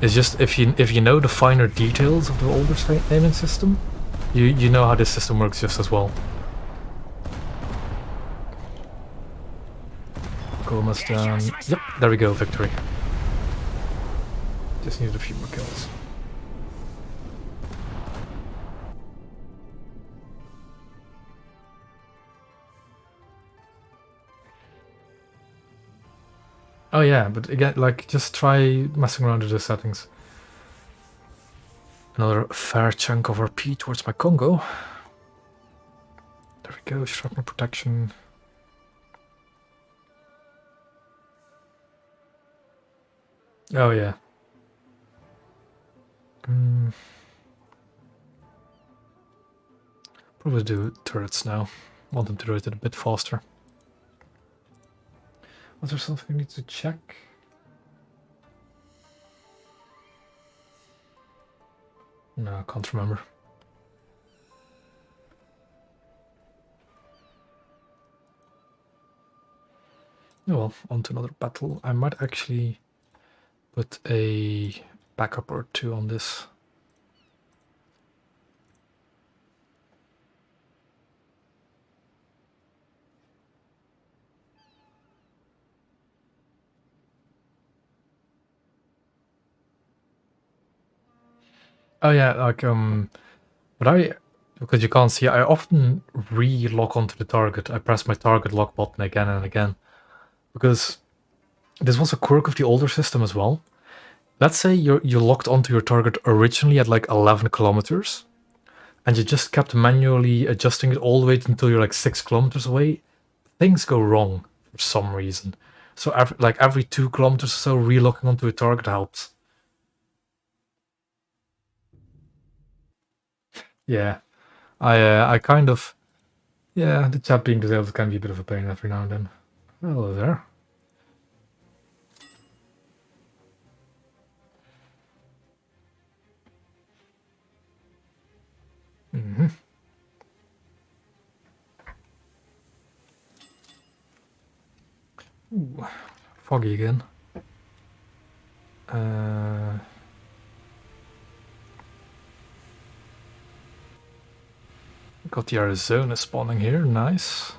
It's just if you know the finer details of the older aiming system, you know how this system works just as well. Almost down. Yep, there we go, victory. Just needed a few more kills. Oh yeah, but again, like, just try messing around with the settings. Another fair chunk of RP towards my Congo. There we go, shrapnel protection. Oh yeah. Probably do turrets now. Want them to do it a bit faster. Was there something I need to check? No, I can't remember. Oh well, on to another battle. I might actually put a backup or 2 on this. Oh yeah, like but because you can't see, I often re-lock onto the target. I press my target lock button again and again, because this was a quirk of the older system as well. let's say you locked onto your target originally at like 11 kilometers, and you just kept manually adjusting it all the way until you're like 6 kilometers away. Things go wrong for some reason. So every 2 kilometers or so, relocking onto a target helps. Yeah, I kind of, yeah, the chat being disabled can be a bit of a pain every now and then. Hello there. Mm-hmm. Ooh, foggy again. Got the Arizona spawning here, nice.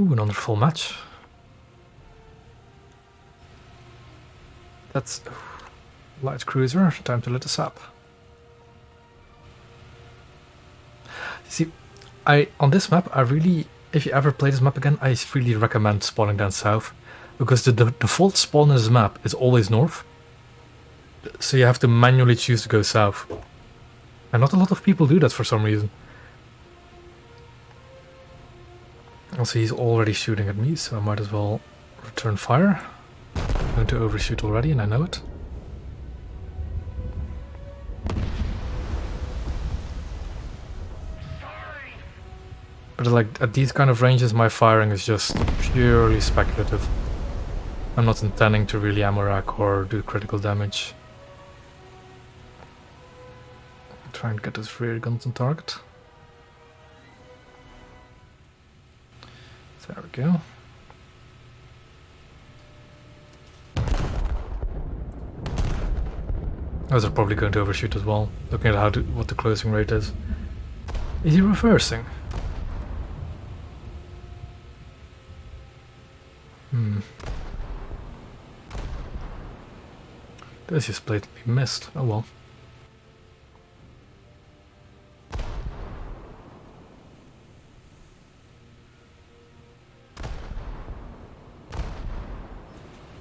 Ooh, another full match. That's light cruiser, time to let us up. See, on this map, if you ever play this map again, I really recommend spawning down south, because the default spawn in this map is always north, so you have to manually choose to go south. And not a lot of people do that for some reason. Also, he's already shooting at me, so I might as well return fire. I'm going to overshoot already, and I know it. But like at these kind of ranges, my firing is just purely speculative. I'm not intending to really ammo rack or do critical damage. Try and get those rear guns on target. There we go. Those are probably going to overshoot as well, looking at what the closing rate is. Is he reversing? This just blatantly missed. Oh well.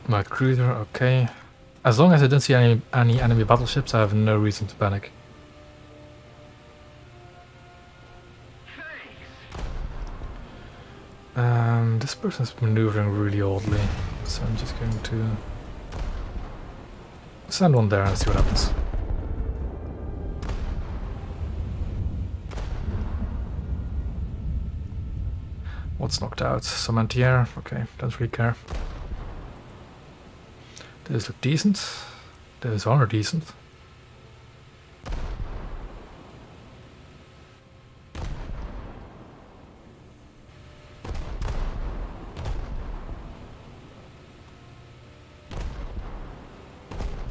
Light cruiser, okay. As long as I don't see any enemy battleships, I have no reason to panic. This person's maneuvering really oddly, so I'm just going to send one there and see what happens. What's knocked out? Some anti-air? Okay, don't really care. Those look decent. Those are decent.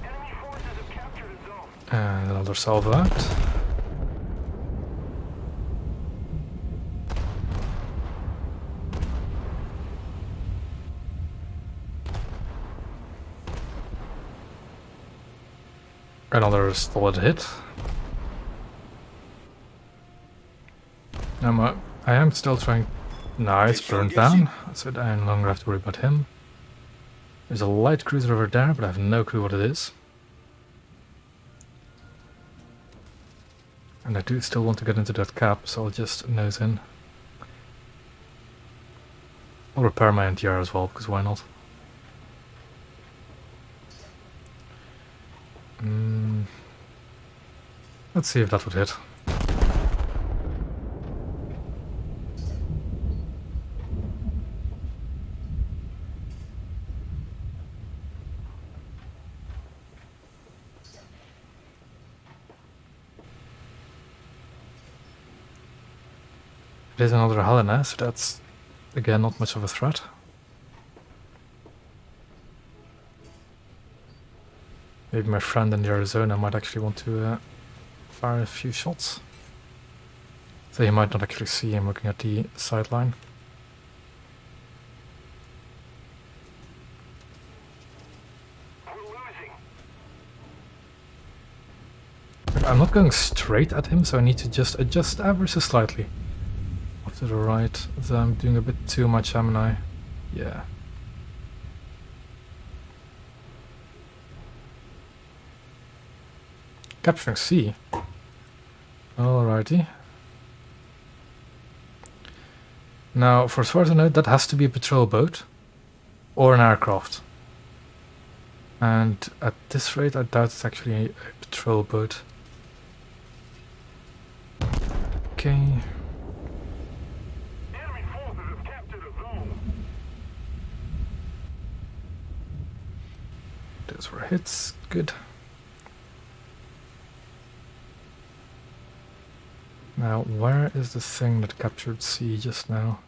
Enemy forces have captured a zone. And another salvo out. Another solid hit. I am still trying. Nice, burned down. So I no longer have to worry about him. There's a light cruiser over there, but I have no clue what it is. And I do still want to get into that cap, so I'll just nose in. I'll repair my NTR as well, because why not? Let's see if that would hit. It is another Helena, so that's again not much of a threat. Maybe my friend in the Arizona might actually want to fire a few shots. So you might not actually see him looking at the sideline. We're losing. I'm not going straight at him, so I need to just adjust ever so slightly. Off to the right, so I'm doing a bit too much, am I? Yeah. Capturing C. Alrighty. Now, for as far as I know, that has to be a patrol boat or an aircraft. And at this rate, I doubt it's actually a patrol boat. Okay. Enemy forces have captured a zone. Those were hits. Good. Now, where is the thing that captured C just now?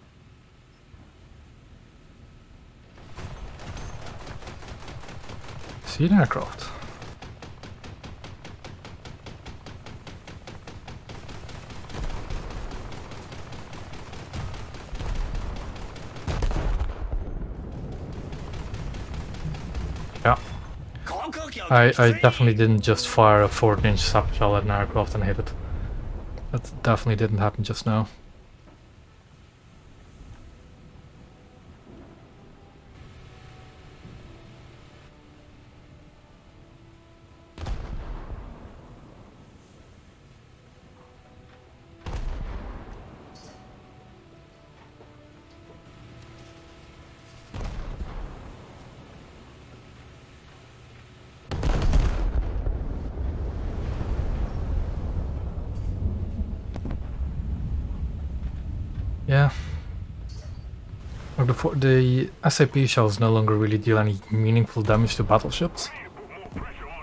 See an aircraft. Yeah. I definitely didn't just fire a 14-inch sap shell at an aircraft and hit it. That definitely didn't happen just now. Yeah. Look, the SAP shells no longer really deal any meaningful damage to battleships.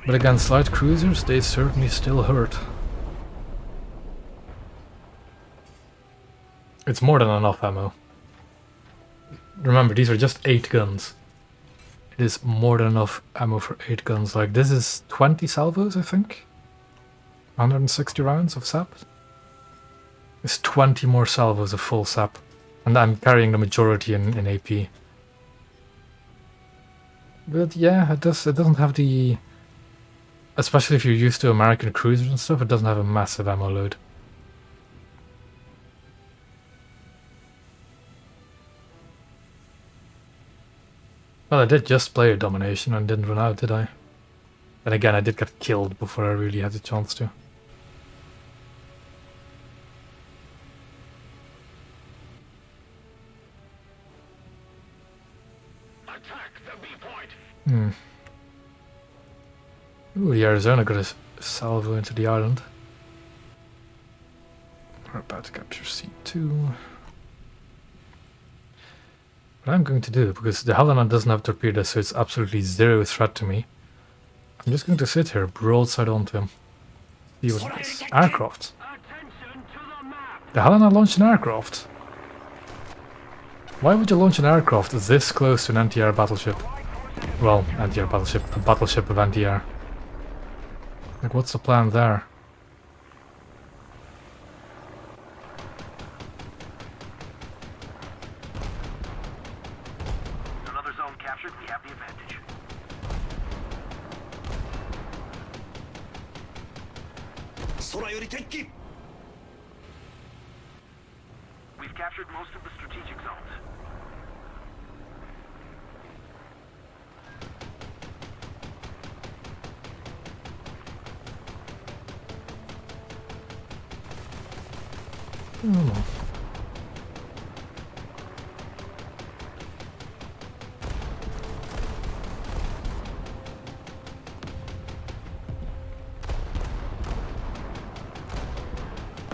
But against light cruisers, they certainly still hurt. It's more than enough ammo. Remember, these are just 8 guns. It is more than enough ammo for 8 guns. Like, this is 20 salvos, I think? 160 rounds of sap? It's 20 more salvos of full sap. And I'm carrying the majority in AP. But yeah, it doesn't have the... Especially if you're used to American cruisers and stuff, it doesn't have a massive ammo load. Well, I did just play a domination and didn't run out, did I? And again, I did get killed before I really had the chance to. Ooh, the Arizona got a salvo into the island. We're about to capture C2. What I'm going to do, because the Helena doesn't have torpedoes, so it's absolutely zero threat to me. I'm just going to sit here, broadside onto him. See what it is. Aircraft. The Helena launched an aircraft. Why would you launch an aircraft this close to an anti-air battleship? Well, anti-air battleship, a battleship of anti-air. Like, what's the plan there? Another zone captured, we have the advantage. We've captured most of the strategic zones.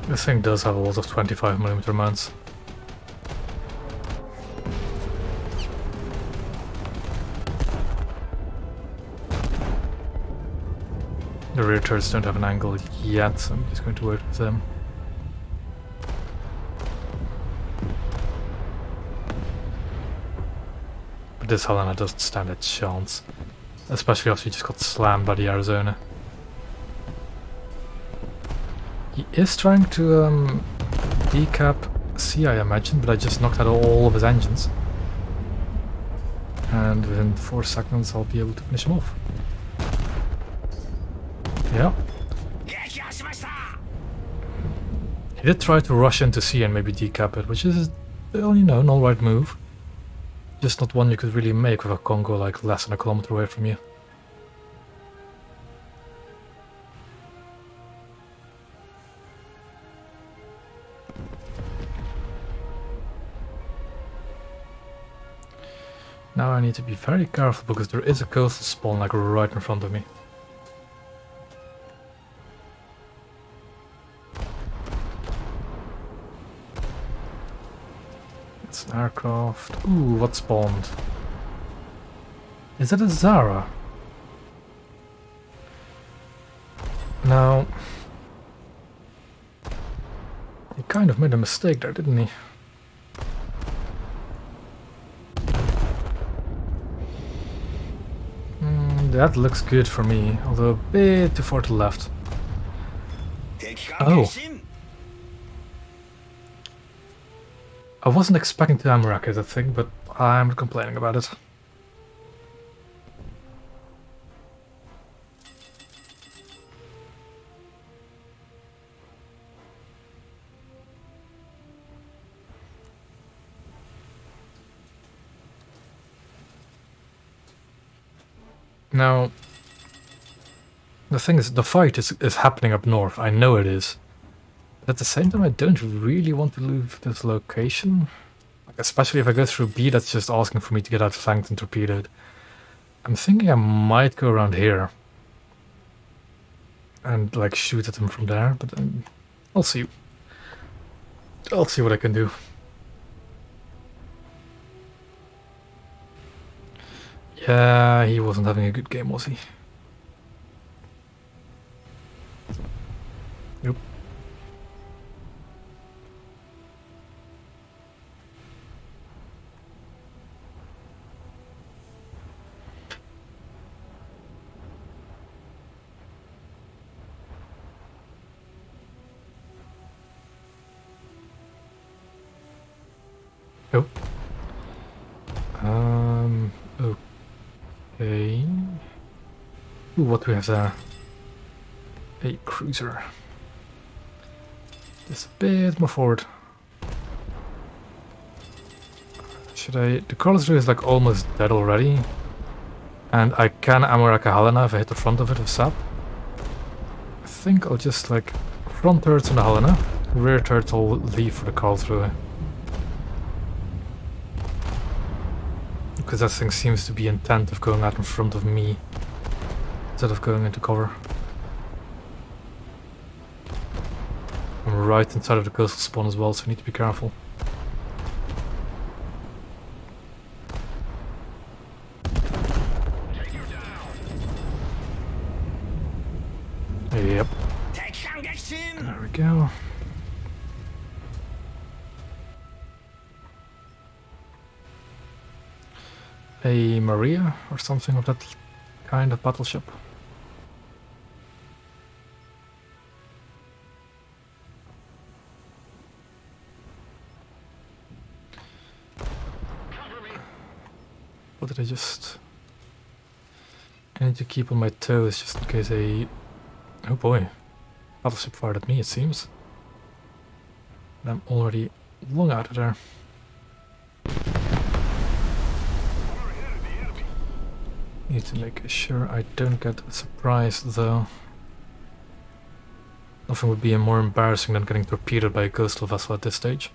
This thing does have a lot of 25mm mounts. The rear turrets don't have an angle yet, so I'm just going to wait with them. But this Helena doesn't stand a chance, especially after he just got slammed by the Arizona. He is trying to decap C, I imagine, but I just knocked out all of his engines. And within 4 seconds I'll be able to finish him off. Yeah. He did try to rush into sea and maybe decap it, which is, well, you know, an alright move. Just not one you could really make with a Congo like less than a kilometer away from you. Now I need to be very careful because there is a coastal spawn like right in front of me. It's an aircraft. Ooh, what spawned? Is it a Zara? Now, he kind of made a mistake there, didn't he? That looks good for me, although a bit too far to the left. Oh. I wasn't expecting to Amarak that thing, but I'm not complaining about it. Now, the thing is, the fight is happening up north. I know it is. But at the same time, I don't really want to leave this location. Like, especially if I go through B, that's just asking for me to get outflanked and torpedoed. I'm thinking I might go around here. And, like, shoot at them from there, but I'll see. I'll see what I can do. Yeah, he wasn't having a good game, was he? Nope. Nope. Okay. Ooh, what do we have there? A cruiser. Just a bit more forward. Should I... The Carlsruhe is like almost dead already. And I can Amaraka Helena if I hit the front of it with SAP. I think I'll just like... Front turrets on the Helena. Rear turrets I'll leave for the Karlsruhe. Because that thing seems to be intent of going out in front of me instead of going into cover. I'm right inside of the coastal spawn as well, so I need to be careful. Yep. There we go. A Maria or something of that kind of battleship. What did I just... I need to keep on my toes just in case a... Oh boy. Battleship fired at me, it seems. And I'm already long out of there. Need to make sure I don't get surprised though. Nothing would be more embarrassing than getting torpedoed by a coastal vessel at this stage.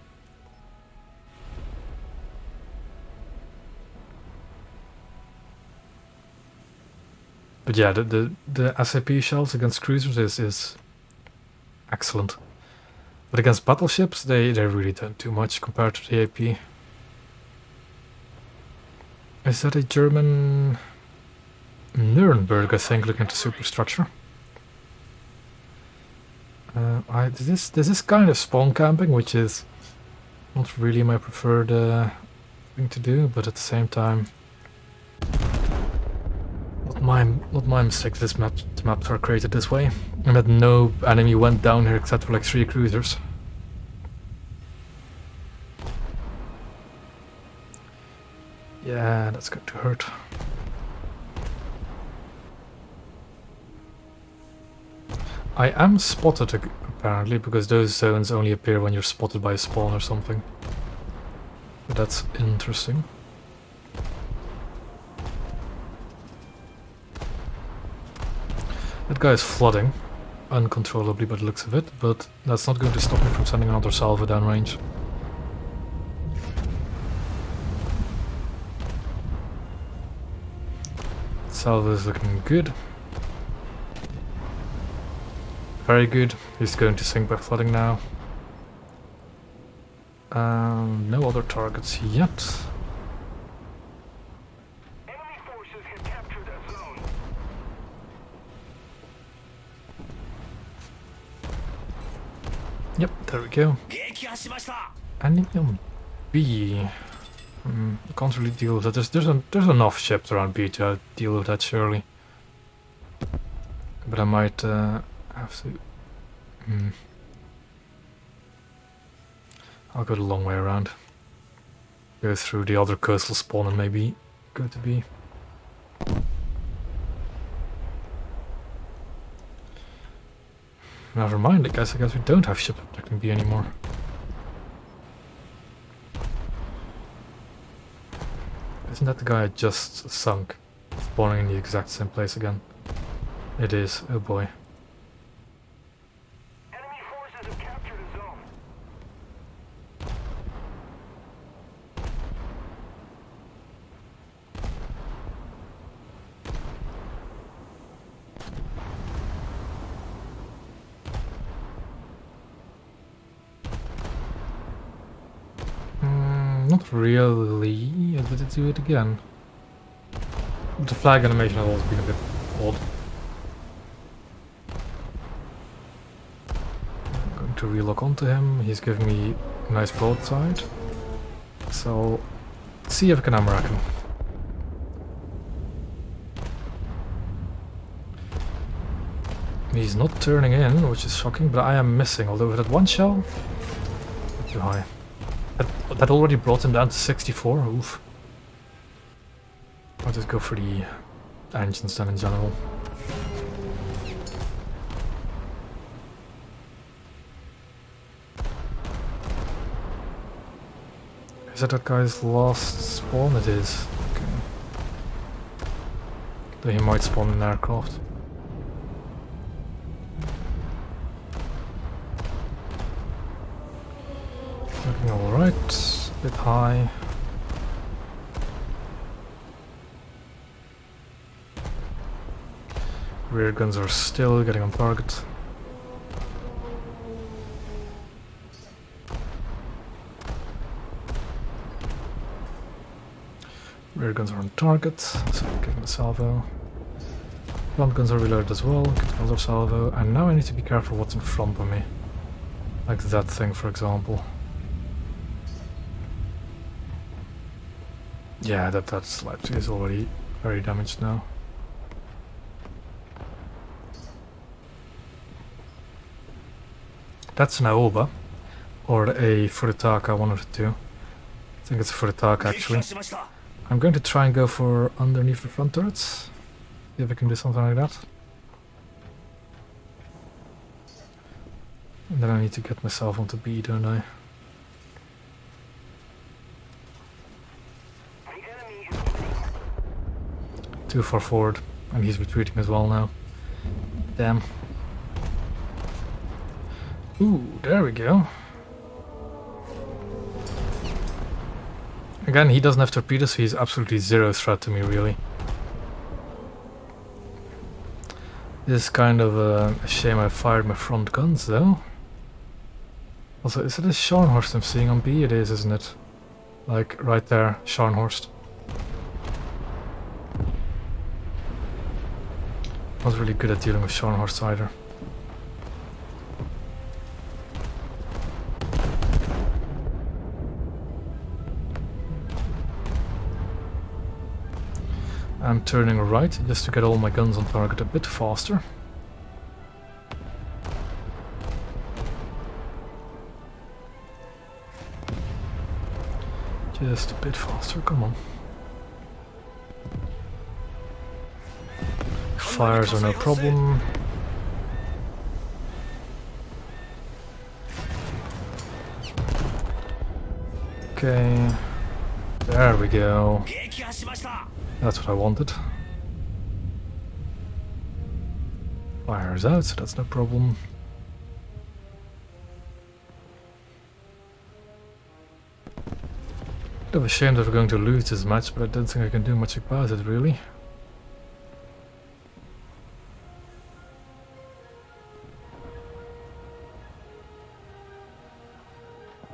But yeah, the SAP shells against cruisers is excellent. But against battleships, they really don't do much compared to the AP. Is that a German... Nuremberg, I think, looking at the superstructure. This is kind of spawn camping, which is not really my preferred thing to do, but at the same time, not my mistake. The maps are created this way, and that no enemy went down here except for like 3 cruisers. Yeah, that's going to hurt. I am spotted apparently, because those zones only appear when you're spotted by a spawn or something. But that's interesting. That guy is flooding uncontrollably by the looks of it, but that's not going to stop me from sending another salvo downrange. Salvo is looking good. Very good. He's going to sink by flooding now. No other targets yet. Enemy forces have captured a zone. Yep, there we go. Enemy on B. I can't really deal with that. There's enough ships around B to deal with that, surely. But I might have to. I'll go the long way around. Go through the other coastal spawn and maybe go to B. Never mind, I guess we don't have ship protecting B anymore. Isn't that the guy I just sunk? Spawning in the exact same place again? It is, oh boy. Enemy forces have captured a zone. Not really. Did it do it again? The flag animation has always been a bit odd. I'm going to relock onto him. He's giving me a nice broadside. So, let's see if I can hammer him. He's not turning in, which is shocking, but I am missing. Although with that one shell, too high. That already brought him down to 64. Oof. I'll just go for the engines then in general. Is that guy's last spawn? It is. Okay. Though he might spawn an aircraft. Looking alright. A bit high. Rear guns are still getting on target. Rear guns are on target, so getting the salvo. Front guns are reloaded as well, getting another salvo. And now I need to be careful what's in front of me. Like that thing, for example. Yeah, that slide is already very damaged now. That's an Aoba, or a Furitaka, one of the two. I think it's a Furitaka actually. I'm going to try and go for underneath the front turrets. See if I can do something like that. And then I need to get myself onto B, don't I? Too far forward, and he's retreating as well now. Damn. Ooh, there we go. Again, he doesn't have torpedoes, so he's absolutely zero threat to me, really. This is kind of a shame I fired my front guns, though. Also, is it a Scharnhorst I'm seeing on B? It is, isn't it? Like, right there, Scharnhorst. Not really good at dealing with Scharnhorst either. I'm turning right just to get all my guns on target a bit faster. Just a bit faster, come on. Fires are no problem. Okay. There we go. That's what I wanted. Fire's out, so that's no problem. Bit of a shame that we're going to lose this match, but I don't think I can do much about it, really.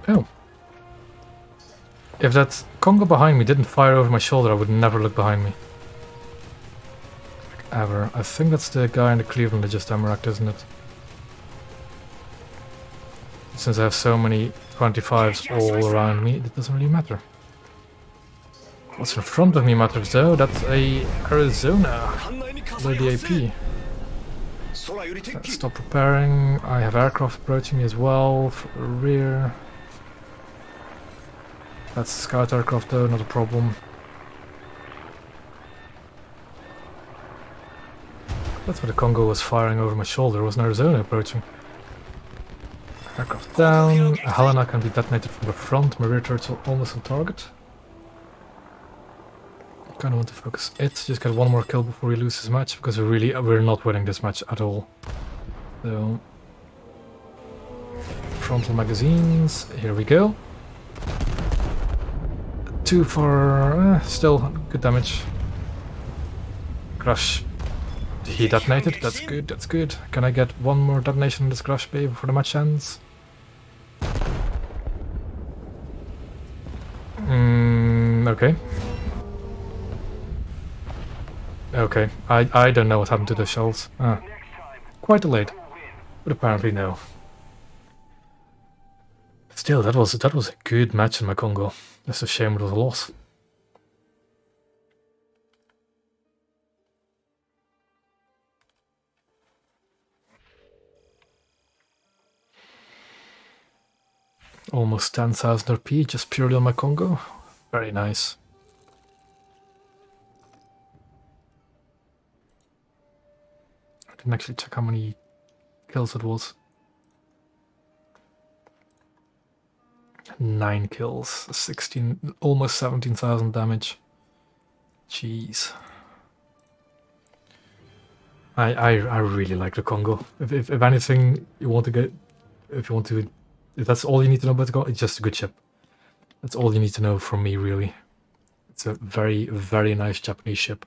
Oh. If that Congo behind me didn't fire over my shoulder, I would never look behind me. Like, ever. I think that's the guy in the Cleveland that just Emiracked, isn't it? Since I have so many 25s all around me, it doesn't really matter. What's in front of me matters though, that's a Arizona. Below the AP. Let's stop preparing. I have aircraft approaching me as well, for the rear. That's a scout aircraft though, not a problem. That's why the Congo was firing over my shoulder, was an Arizona approaching. Aircraft down, a Helena can be detonated from the front, my rear turrets are almost on target. Kinda want to focus it, just get one more kill before we lose this match, because we're not winning this match at all. So, frontal magazines, here we go. Too far, still good damage. Crash, he detonated, that's good, that's good. Can I get one more detonation in this crash bay before the match ends? Okay. Okay, I don't know what happened to the shells. Quite delayed, but apparently no. Still, that was a good match in my Congo. It's a shame it was a loss. Almost 10,000 RP just purely on my Congo. Very nice. I didn't actually check how many kills it was. 9 kills, 16, almost 17,000 damage. Jeez. I really like the Congo. If anything you want to get, if that's all you need to know about the Congo, it's just a good ship. That's all you need to know from me, really. It's a very, very nice Japanese ship.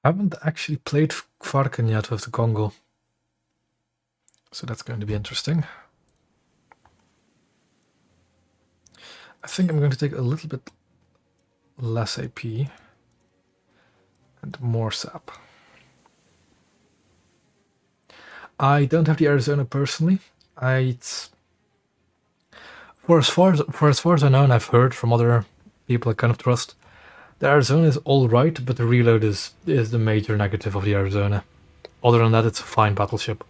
I haven't actually played Kvarken yet with the Congo, so that's going to be interesting. I think I'm going to take a little bit less AP and more SAP. I don't have the Arizona personally. For as far as I know, and I've heard from other people I kind of trust, the Arizona is alright, but the reload is the major negative of the Arizona. Other than that, it's a fine battleship.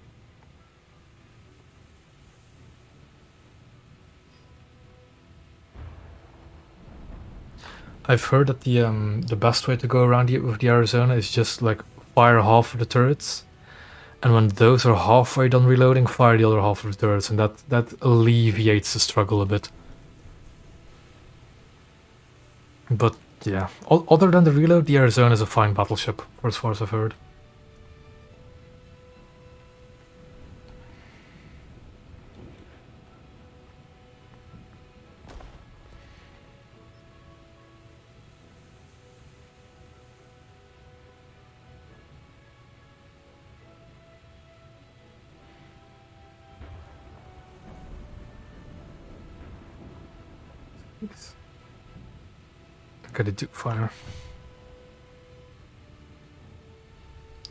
I've heard that the best way to go around with the Arizona is just like fire half of the turrets, and when those are halfway done reloading, fire the other half of the turrets, and that alleviates the struggle a bit. But yeah, other than the reload, the Arizona is a fine battleship, for as far as I've heard. Okay, they do fire.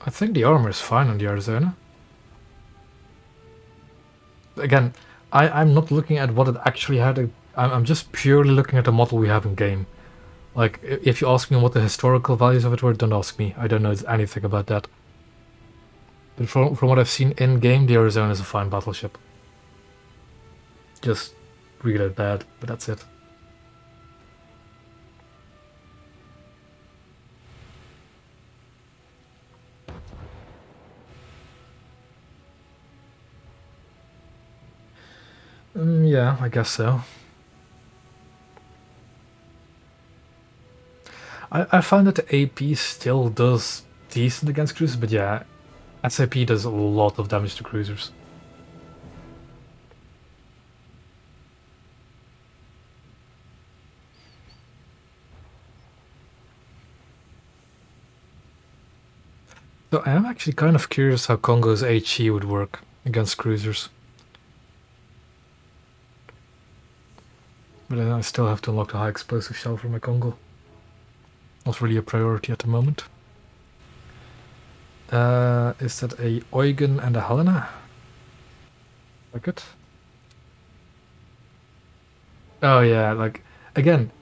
I think the armor is fine on the Arizona. Again, I'm not looking at what it actually had. I'm just purely looking at the model we have in game. Like, if you ask me what the historical values of it were, don't ask me. I don't know anything about that. But from what I've seen in game, the Arizona is a fine battleship. Just reload bad, but that's it. Yeah, I guess so. I find that the AP still does decent against cruisers, but yeah, SAP does a lot of damage to cruisers. So I am actually kind of curious how Congo's HE would work against cruisers. But I still have to unlock the high explosive shell for my Congo. Not really a priority at the moment. Is that a Eugen and a Helena? Like it? Oh yeah, like, again,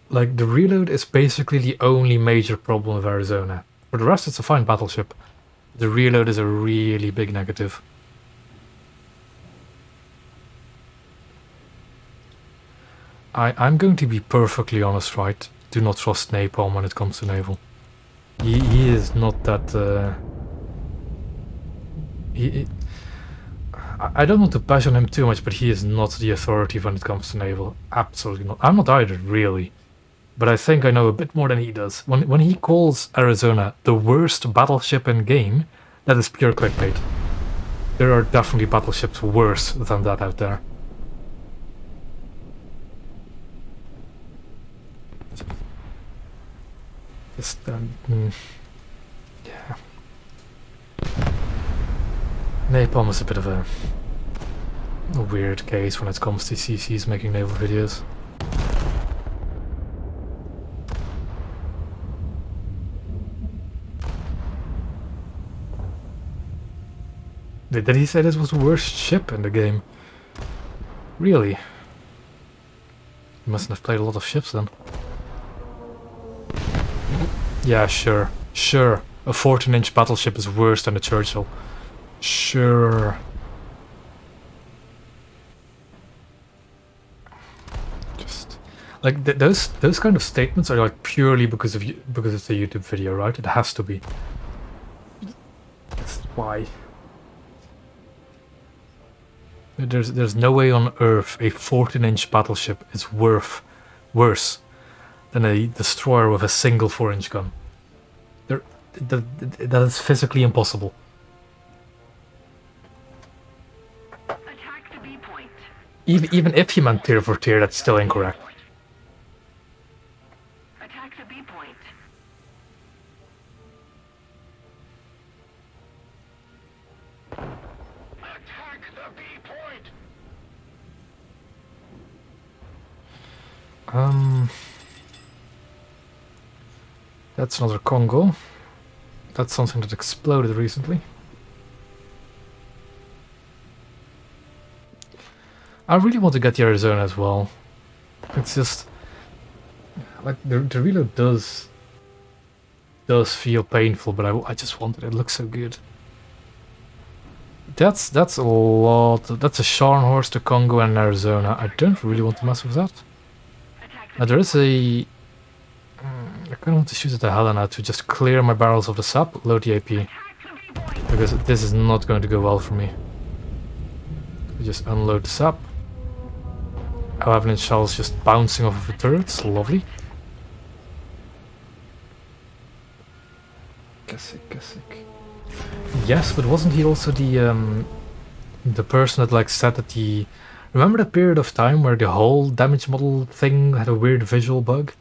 like the reload is basically the only major problem of Arizona. For the rest, it's a fine battleship. The reload is a really big negative. I'm going to be perfectly honest, right? Do not trust Napalm when it comes to naval. He is not that. I don't want to bash on him too much, but he is not the authority when it comes to naval. Absolutely not. I'm not either, really. But I think I know a bit more than he does. When he calls Arizona the worst battleship in game, that is pure clickbait. There are definitely battleships worse than that out there. Just, yeah. Napalm is a bit of a weird case when it comes to CCs making naval videos. Did he say this was the worst ship in the game? Really? He mustn't have played a lot of ships then. Yeah, sure. Sure. A 14-inch battleship is worse than a Churchill. Sure. Just like those kind of statements are like purely because it's a YouTube video, right? It has to be. That's why. There's no way on earth a 14-inch battleship is worse than a destroyer with a single 4-inch gun. That is physically impossible. Attack the B point. Even if he meant tier for tier, that's still incorrect. Attack the B point. Attack the B point. That's another Congo. That's something that exploded recently. I really want to get the Arizona as well. It's just like the reload does feel painful, but I just want it. It looks so good. That's a lot. That's a Scharnhorst, the Congo, and Arizona. I don't really want to mess with that. Now there is a. I kind of want to shoot at the Helena to just clear my barrels of the sap, load the AP, because this is not going to go well for me. Just unload the sap. Avalanche shells just bouncing off of the turrets, lovely. Kasik. Yes, but wasn't he also the person that like said that the... Remember that period of time where the whole damage model thing had a weird visual bug?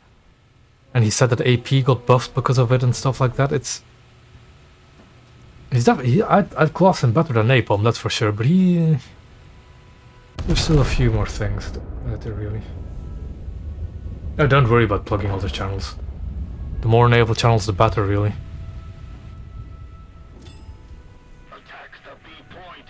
And he said that AP got buffed because of it and stuff like that. He's definitely... I'd class him better than Napalm, that's for sure, but he... There's still a few more things that really... Oh, don't worry about plugging other channels. The more naval channels, the better, really. Attack the B point.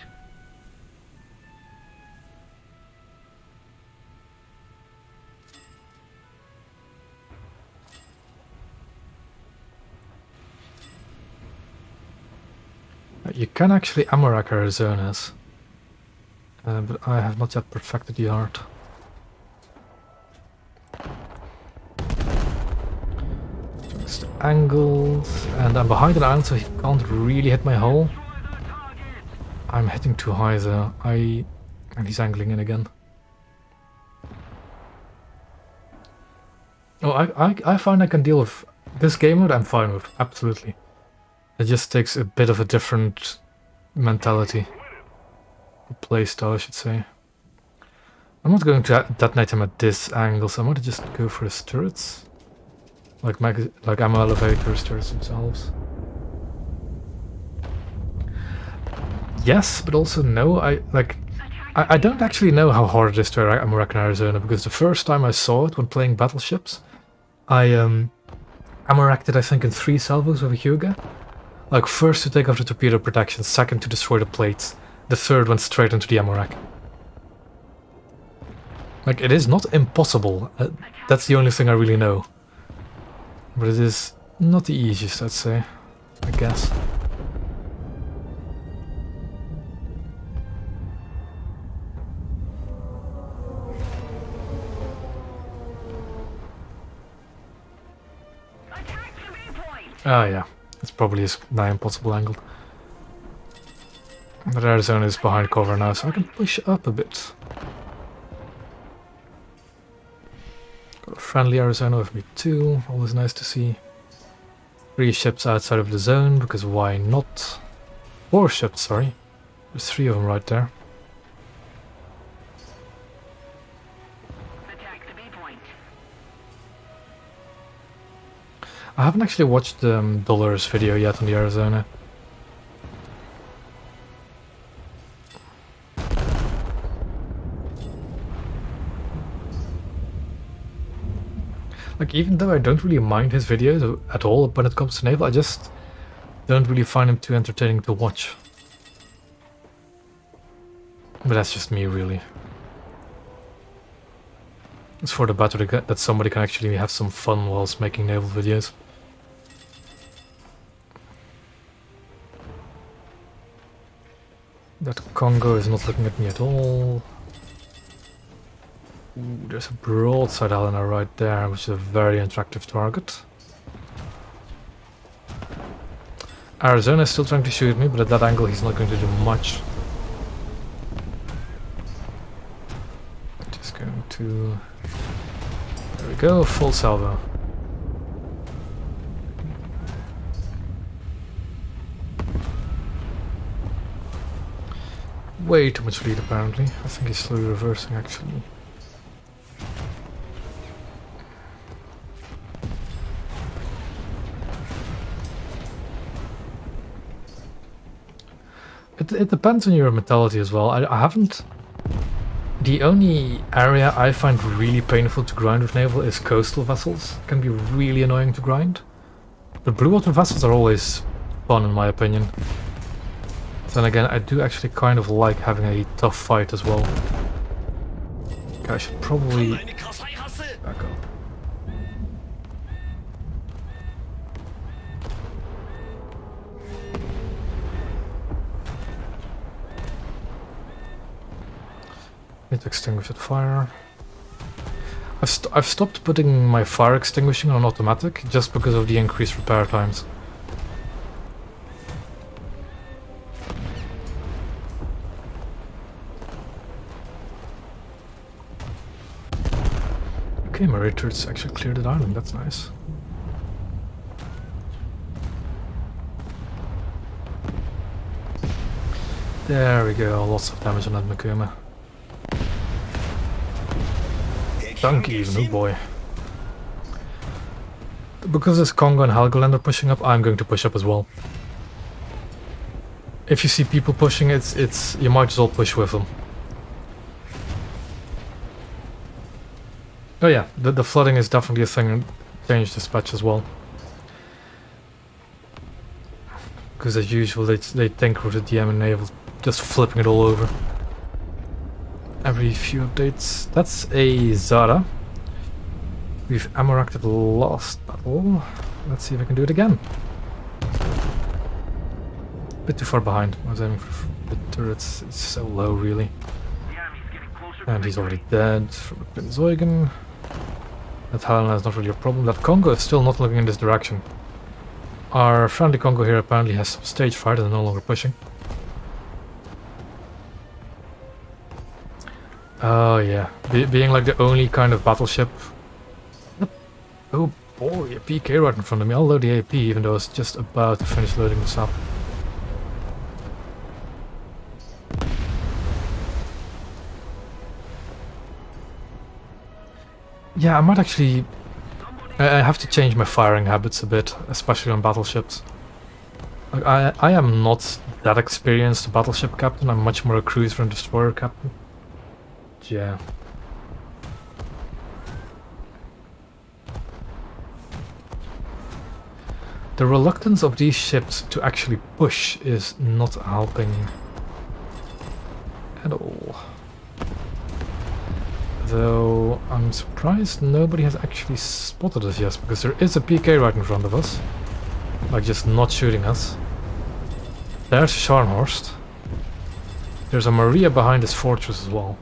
You can actually ammo rack Arizonas, but I have not yet perfected the art. Just angles, and I'm behind an island, so he can't really hit my hull. I'm hitting too high though. And he's angling in again. Oh, I find I can deal with this game mode. I'm fine with, absolutely. It just takes a bit of a different mentality. Play style, I should say. I'm not going to detonate him at this angle, so I'm going to just go for his turrets. Like ammo elevators, turrets themselves. Yes, but also no. I don't actually know how hard it is to ammo rack in Arizona, because the first time I saw it when playing Battleships, I ammo racked it I think in 3 salvos with a Hyuga. Like first to take off the torpedo protection, second to destroy the plates, the third went straight into the ammo rack. Like, it is not impossible, that's the only thing I really know. But it is not the easiest, I'd say, I guess. Attack the B point. Ah yeah, it's probably as nigh impossible angled. But Arizona is behind cover now, so I can push up a bit. Got a friendly Arizona with me too, always nice to see. 3 ships outside of the zone, because why not? 4 ships, sorry. There's 3 of them right there. Attack the B point. I haven't actually watched Dollar's video yet on the Arizona. Like, even though I don't really mind his videos at all when it comes to naval, I just don't really find him too entertaining to watch. But that's just me, really. It's for the better that somebody can actually have some fun whilst making naval videos. That Congo is not looking at me at all. Ooh, there's a broadside Helena right there, which is a very attractive target. Arizona is still trying to shoot me, but at that angle he's not going to do much. Just going to... There we go, full salvo. Way too much lead apparently. I think he's slowly reversing actually. It depends on your mentality as well. I haven't... The only area I find really painful to grind with naval is coastal vessels. It can be really annoying to grind. The blue water vessels are always fun in my opinion. Then again, I do actually kind of like having a tough fight as well. Okay, I should probably back up. Need to extinguish that fire. I've stopped putting my fire extinguishing on automatic just because of the increased repair times. Okay, my raid turrets actually cleared the island, that's nice. There we go, lots of damage on that Makuma. Dunk even, oh boy. Because this Congo and Helgoland are pushing up, I'm going to push up as well. If you see people pushing, it's you might as well push with them. Oh yeah, the flooding is definitely a thing in change dispatch as well. Because as usual, they tinker with the DM and naval, just flipping it all over. Every few updates. That's a Zara. We've ammo racked it last battle. Let's see if I can do it again. Bit too far behind. I was aiming for the turrets. It's so low, really. And he's already dead from a Pinzeugen. That Helena is not really a problem. That Congo is still not looking in this direction. Our friendly Congo here apparently has some stage fright and is no longer pushing. Oh yeah, being like the only kind of battleship. Oh boy, a PK right in front of me. I'll load the AP even though I was just about to finish loading this up. Yeah, I might actually... I have to change my firing habits a bit, especially on battleships. Like, I am not that experienced a battleship captain, I'm much more a cruiser and destroyer captain. Yeah. The reluctance of these ships to actually push is not helping at all. Though I'm surprised nobody has actually spotted us yet, because there is a PK right in front of us. Like, just not shooting us. There's Scharnhorst. There's a Maria behind this fortress as well.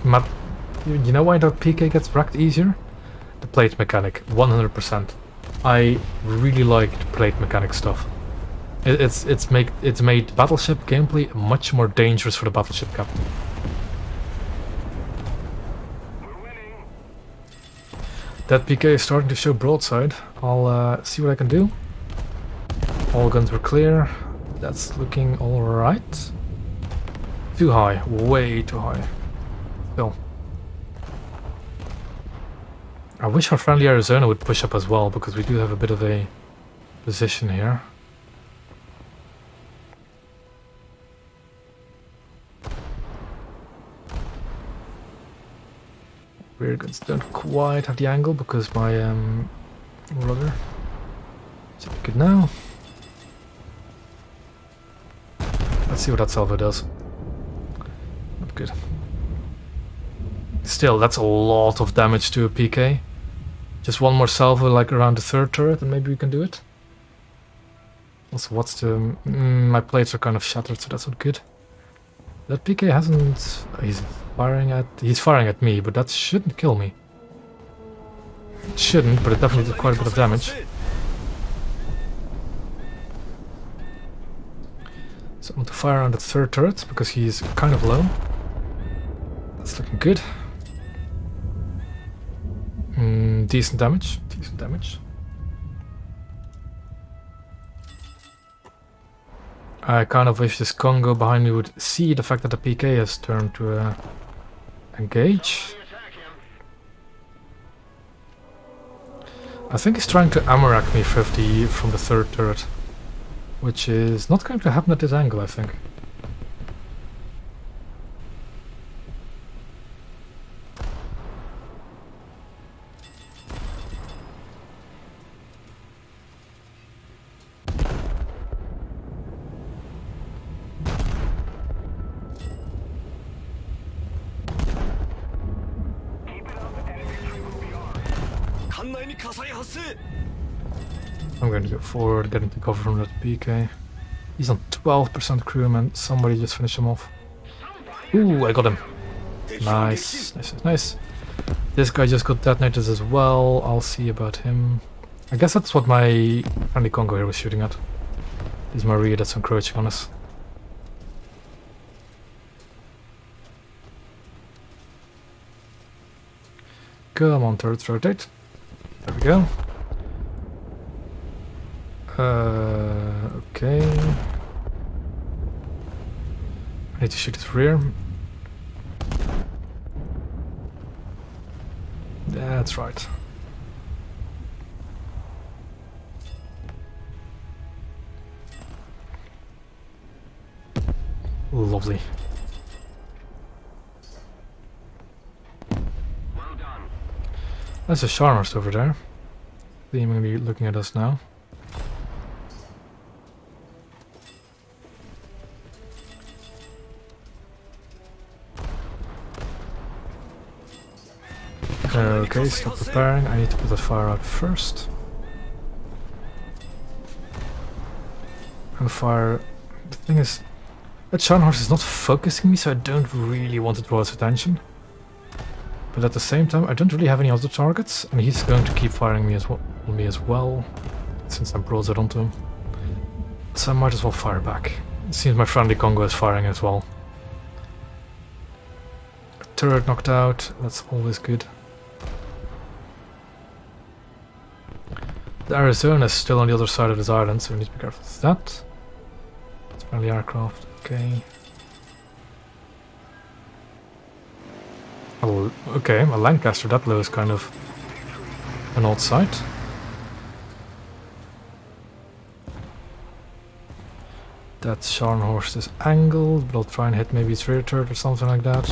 Matt, you know why that PK gets wrecked easier? The plate mechanic, 100%. I really like the plate mechanic stuff. It's made battleship gameplay much more dangerous for the battleship captain. That PK is starting to show broadside. I'll see what I can do. All guns were clear. That's looking alright. Too high, way too high. Still. I wish our friendly Arizona would push up as well, because we do have a bit of a position here. Rear guns don't quite have the angle because my rudder. Should be good now. Let's see what that salvo does. Not good. Still, that's a lot of damage to a PK. Just one more salvo like around the third turret and maybe we can do it. Also, what's the... my plates are kind of shattered, so that's not good. That PK hasn't... He's firing at me, but that shouldn't kill me. It shouldn't, but it definitely did quite a bit of damage. So I want to fire on the third turret, because he's kind of low. That's looking good. Decent damage. Decent damage. I kind of wish this Congo behind me would see the fact that the PK has turned to engage. I think he's trying to ammo-rack me 50 from the third turret, which is not going to happen at this angle, I think. I'm going to go forward, get into cover from that PK. He's on 12% crewman. Somebody just finish him off. Ooh, I got him. Nice, nice, nice. This guy just got detonated as well. I'll see about him. I guess that's what my friendly Congo here was shooting at. This Maria that's encroaching on us. Come on, turrets, rotate. There we go. Okay. I need to shoot his rear. That's right. Lovely. Well done. There's a Scharnhorst over there. Seemingly looking at us now. Okay, stop preparing. I need to put that fire out first. And fire... The thing is, that Scharnhorst is not focusing me, so I don't really want to draw his attention. But at the same time, I don't really have any other targets, and he's going to keep firing me as well, since I'm broadside onto him. So I might as well fire back. It seems my friendly Congo is firing as well. Turret knocked out, that's always good. The Arizona is still on the other side of this island, so we need to be careful with that. It's friendly aircraft, okay. Oh, okay, a Lancaster that low is kind of an odd sight. That Scharnhorst is angled, but I'll try and hit maybe its rear turret or something like that.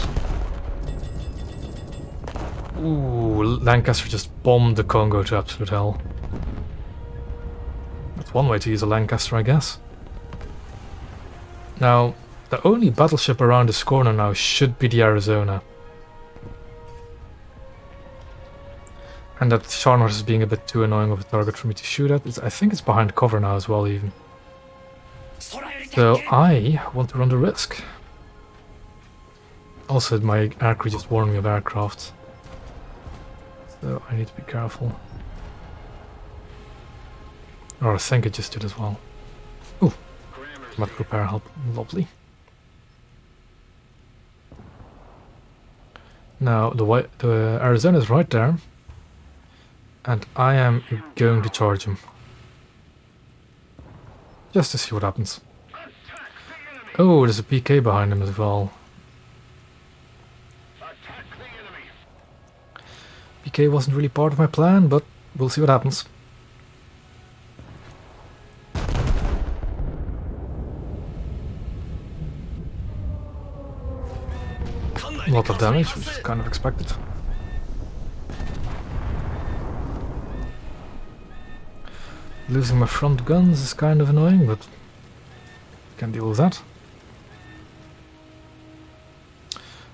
Ooh, Lancaster just bombed the Congo to absolute hell. That's one way to use a Lancaster, I guess. Now, the only battleship around this corner now should be the Arizona. And that Scharnhorst is being a bit too annoying of a target for me to shoot at. I think it's behind cover now as well, even. So I want to run the risk. Also, my aircrew just warned me of aircraft. So I need to be careful. Or I think it just did as well. Ooh, automatic repair help, lovely. Now the Arizona is right there, and I am going to charge him. Just to see what happens. Oh, there's a PK behind him as well. PK wasn't really part of my plan, but we'll see what happens. A lot of damage, which is kind of expected. Losing my front guns is kind of annoying, but can deal with that.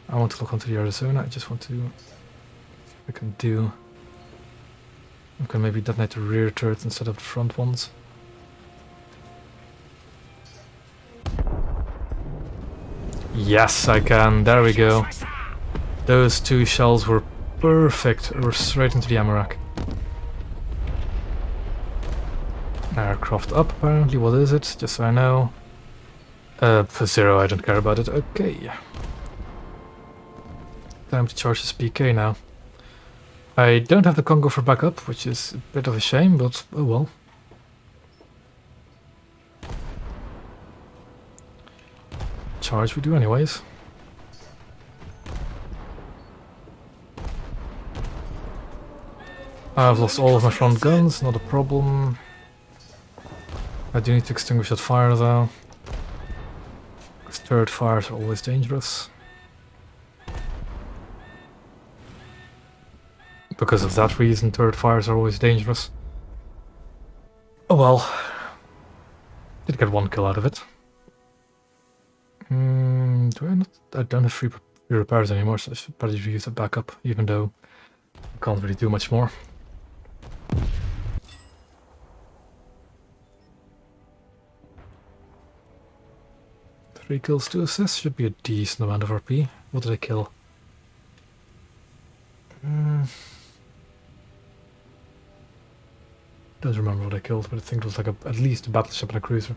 I want to look onto the Arizona. I just want to see if I can do. I can maybe detonate the rear turrets instead of the front ones. Yes, I can. There we go. Those two shells were perfect. We're straight into the Amarak. Aircraft up, apparently. What is it? Just so I know. For 0, I don't care about it. Okay. Time to charge this PK now. I don't have the Congo for backup, which is a bit of a shame, but oh well. Charge we do anyways. I've lost all of my front guns, not a problem. I do need to extinguish that fire though. Because turret fires are always dangerous. Because of that reason, turret fires are always dangerous. Oh well. Did get one kill out of it. Do I not? I don't have free repairs anymore, so I should probably use a backup, even though I can't really do much more. Three kills, 2 assists, should be a decent amount of RP. What did I kill? Don't remember what I killed, but I think it was like at least a battleship and a cruiser.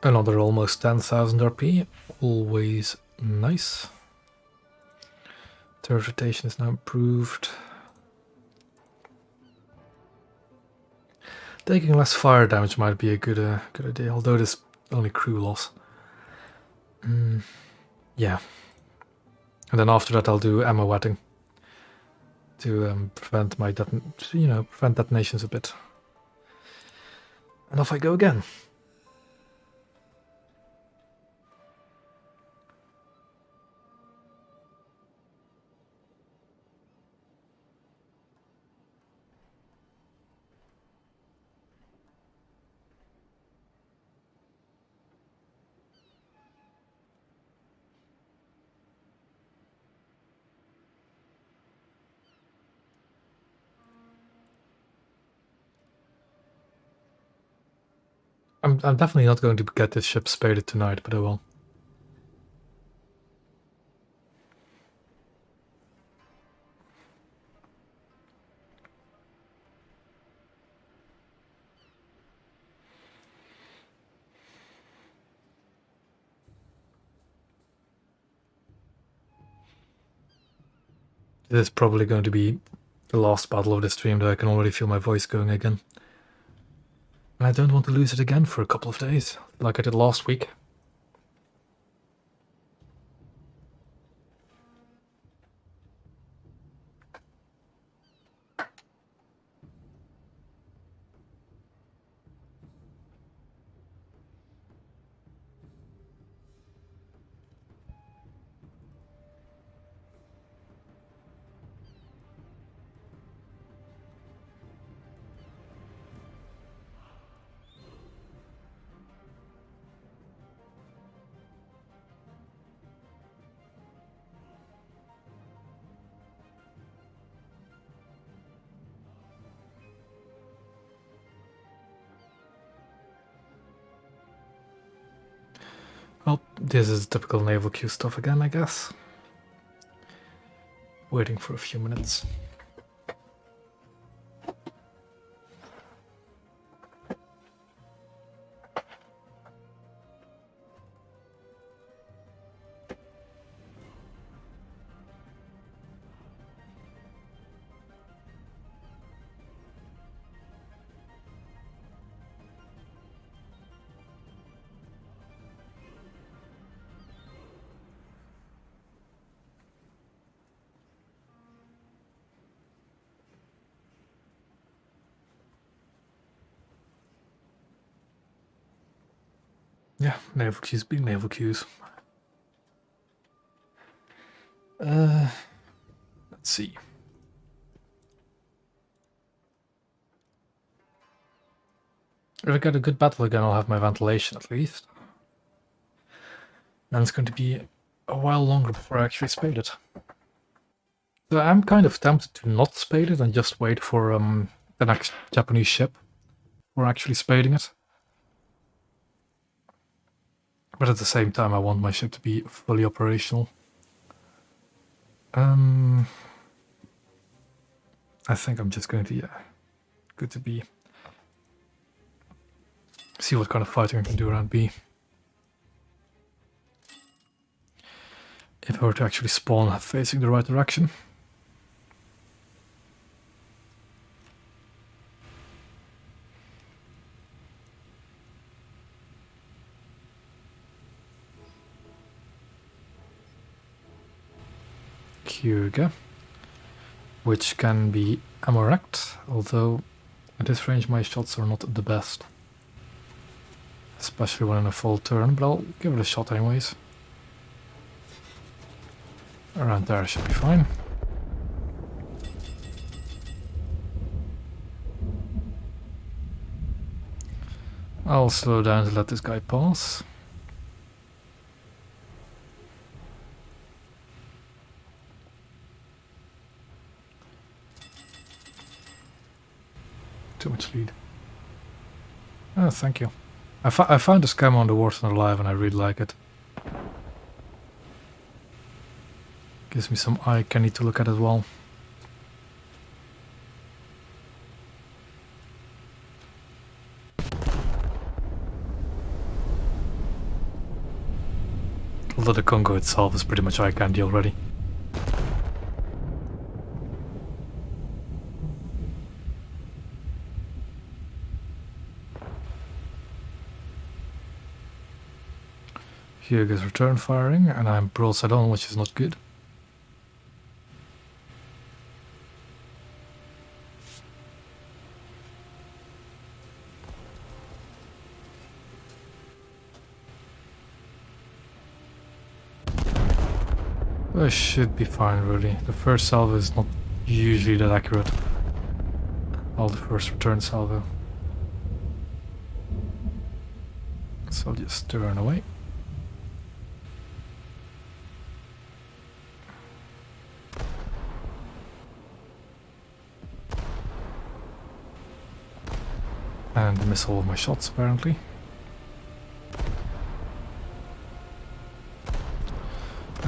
Another almost 10,000 RP, always nice. Turret rotation is now improved. Taking less fire damage might be a good idea, although it is only crew loss. Yeah. And then after that I'll do ammo wetting to prevent my prevent detonations a bit. And off I go again. I'm definitely not going to get this ship spaded tonight, but I will. This is probably going to be the last battle of the stream, though I can already feel my voice going again. And I don't want to lose it again for a couple of days, like I did last week. Well, this is typical naval queue stuff again, I guess. Waiting for a few minutes. Yeah, naval queues being naval queues. Let's see. If I get a good battle again, I'll have my ventilation at least. Then it's going to be a while longer before I actually spade it. So I'm kind of tempted to not spade it and just wait for the next Japanese ship before actually spading it. But at the same time, I want my ship to be fully operational. I think I'm just going to, yeah, good to be. See what kind of fighting I can do around B. If I were to actually spawn facing the right direction. Kyuga, which can be ammo-wrecked, although at this range my shots are not the best. Especially when in a full turn, but I'll give it a shot anyways. Around there should be fine. I'll slow down to let this guy pass. Too much lead. Oh, thank you. I found a scam on the Wartone Alive and I really like it. Gives me some eye candy to look at as well. Although the Congo itself is pretty much eye candy already. Here goes return firing, and I'm broadside on, which is not good. I should be fine, really. The first salvo is not usually that accurate. All the first return salvo. So I'll just turn away. And miss all of my shots, apparently.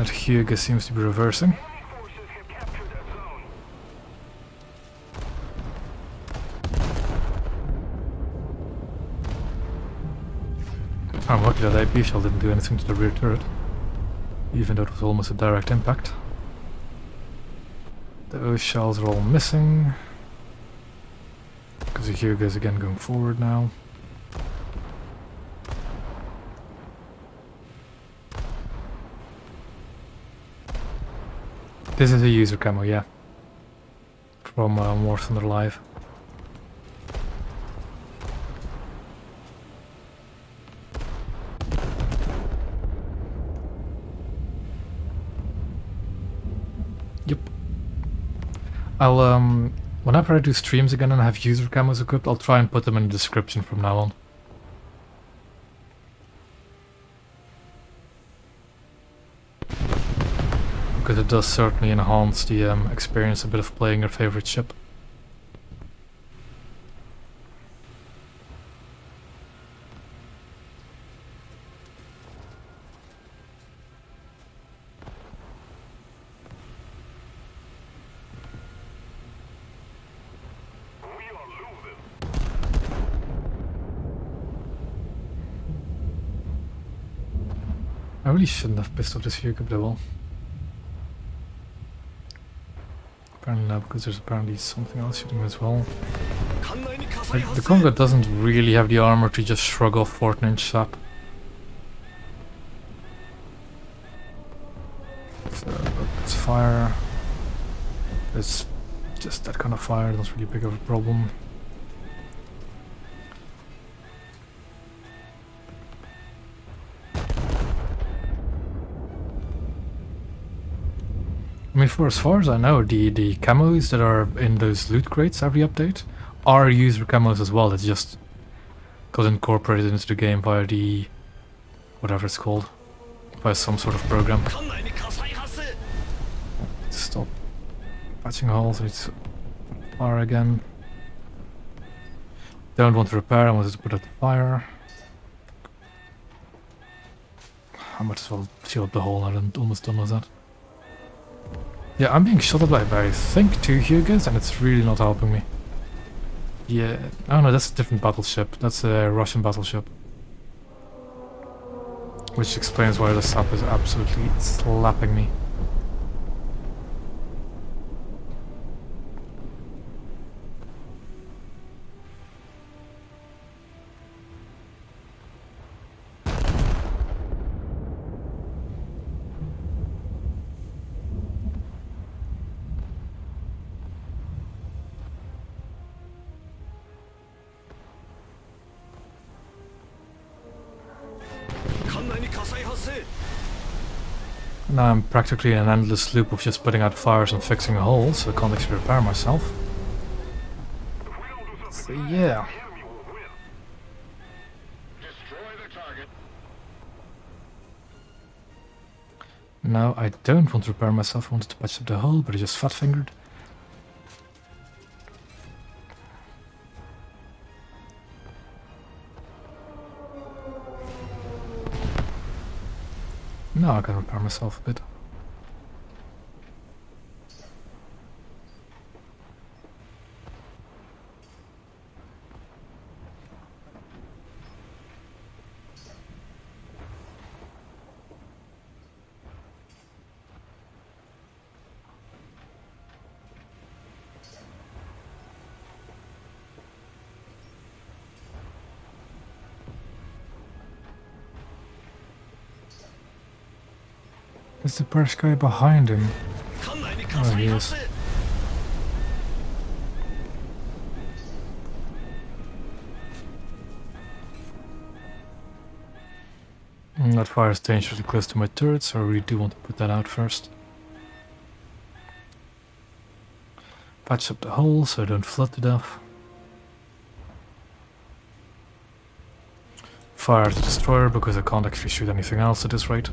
That Hyuga seems to be reversing. Enemy forces have captured that zone. I'm lucky that AP shell didn't do anything to the rear turret, even though it was almost a direct impact. Those shells are all missing, because the Hyuga is again going forward now. This is a user camo, yeah, from War Thunder Live. Yep. I'll whenever I do streams again and I have user camos equipped, I'll try and put them in the description from now on. Because it does certainly enhance the experience a bit of playing your favorite ship. We are losing. I really shouldn't have pissed off this Hyuga, but I will. Apparently not, because there's apparently something else shooting as well. Like, the Congo doesn't really have the armor to just shrug off 14-inch sap. So, it's fire. It's just that kind of fire, not really big of a problem. I mean, for as far as I know, the camos that are in those loot crates every update are user camos as well. It's just got incorporated into the game via the whatever it's called, by some sort of program. Stop patching holes. I need to fire again. Don't want to repair. I wanted to put out the fire. I might as well seal up the hole. I'm almost done with that. Yeah, I'm being shot at by I think 2 Hyugas, and it's really not helping me. Yeah, oh no, that's a different battleship. That's a Russian battleship. Which explains why the sap is absolutely slapping me. Now I'm practically in an endless loop of just putting out fires and fixing holes, so I can't actually repair myself. If we don't do So something yeah. the enemy will win. Destroy the target. No, I don't want to repair myself. I wanted to patch up the hole, but I just fat-fingered. Now I can repair myself a bit. Is the Persian guy behind him? Oh, he is. That fire is dangerously close to my turret, so I really do want to put that out first. Patch up the hole so I don't flood to death. Fire the destroyer because I can't actually shoot anything else at this rate.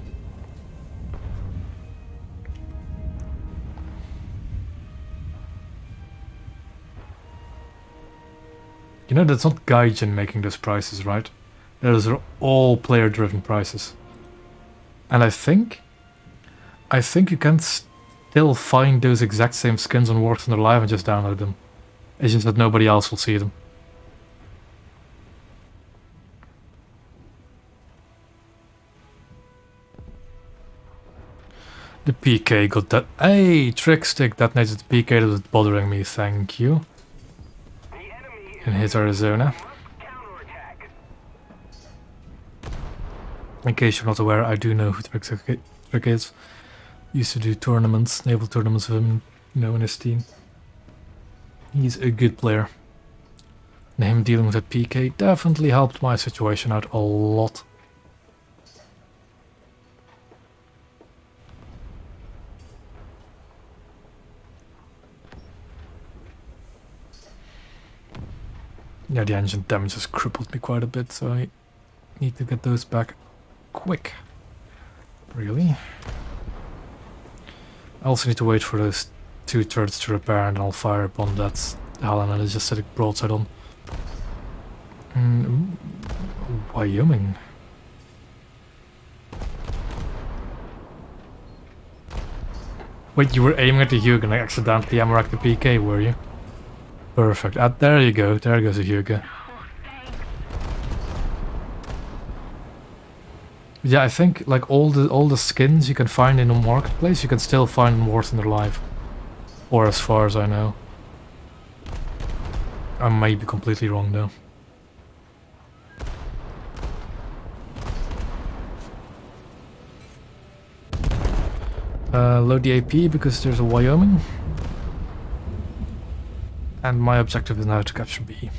You know, that's not Gaijin making those prices, right? Those are all player-driven prices. And I think I think you can still find those exact same skins on War Thunder Live and just download them. It's just that nobody else will see them. The PK got that. Hey, trick stick detonated the PK that was bothering me, thank you. The enemy In his Arizona. must counterattack. In case you're not aware, I do know who Trick is. Used to do tournaments, naval tournaments with him, you know, in his team. He's a good player. And him dealing with that PK definitely helped my situation out a lot. Yeah, the engine damage has crippled me quite a bit, so I need to get those back quick. Really? I also need to wait for those 2 turrets to repair and I'll fire upon that Helen and just set a broadside on. Ooh, Wyoming. Wait, you were aiming at the Hugo and I accidentally ammo-racked the PK, were you? Perfect. There you go. There goes a Hugo. Yeah, I think like all the skins you can find in the marketplace, you can still find in War Thunder Live, or as far as I know. I may be completely wrong though. Load the AP because there's a Wyoming, and my objective is now to capture B.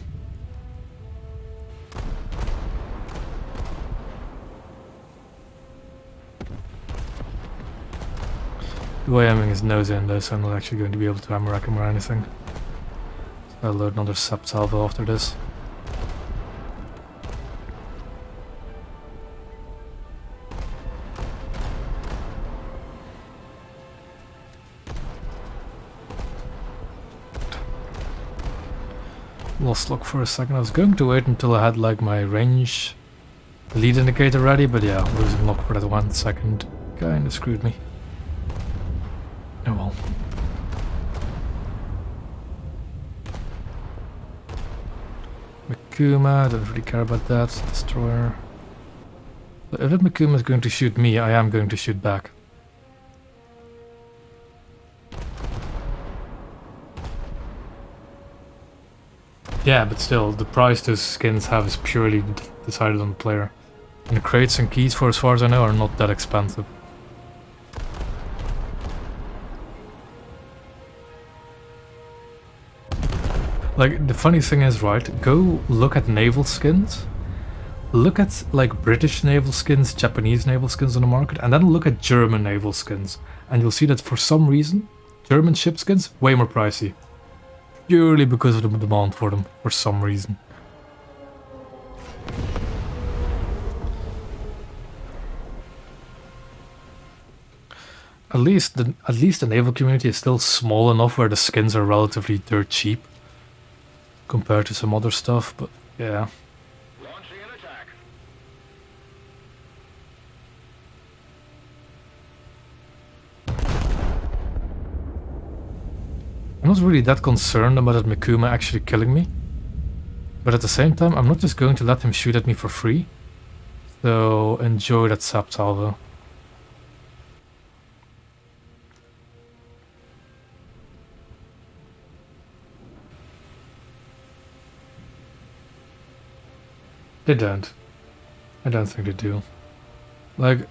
The Wyoming is nose in though, so I'm not actually going to be able to hammer rack him or anything. So I'll load another sap salvo after this. Lost luck for a second. I was going to wait until I had like my range lead indicator ready, but yeah, losing luck for that 1 second kinda screwed me. Oh well. Mikuma, don't really care about that. Destroyer. But if Mikuma is going to shoot me, I am going to shoot back. Yeah, but still, the price those skins have is purely decided on the player. And the crates and keys, for as far as I know, are not that expensive. Like, the funny thing is, right, go look at naval skins. Look at, like, British naval skins, Japanese naval skins on the market, and then look at German naval skins. And you'll see that for some reason, German ship skins, way more pricey. Purely because of the demand for them, for some reason. At least the naval community is still small enough where the skins are relatively dirt cheap compared to some other stuff, but yeah. Launching an attack. I'm not really that concerned about that Mikuma actually killing me. But at the same time, I'm not just going to let him shoot at me for free. So enjoy that sap salvo. They don't. I don't think they do. Like,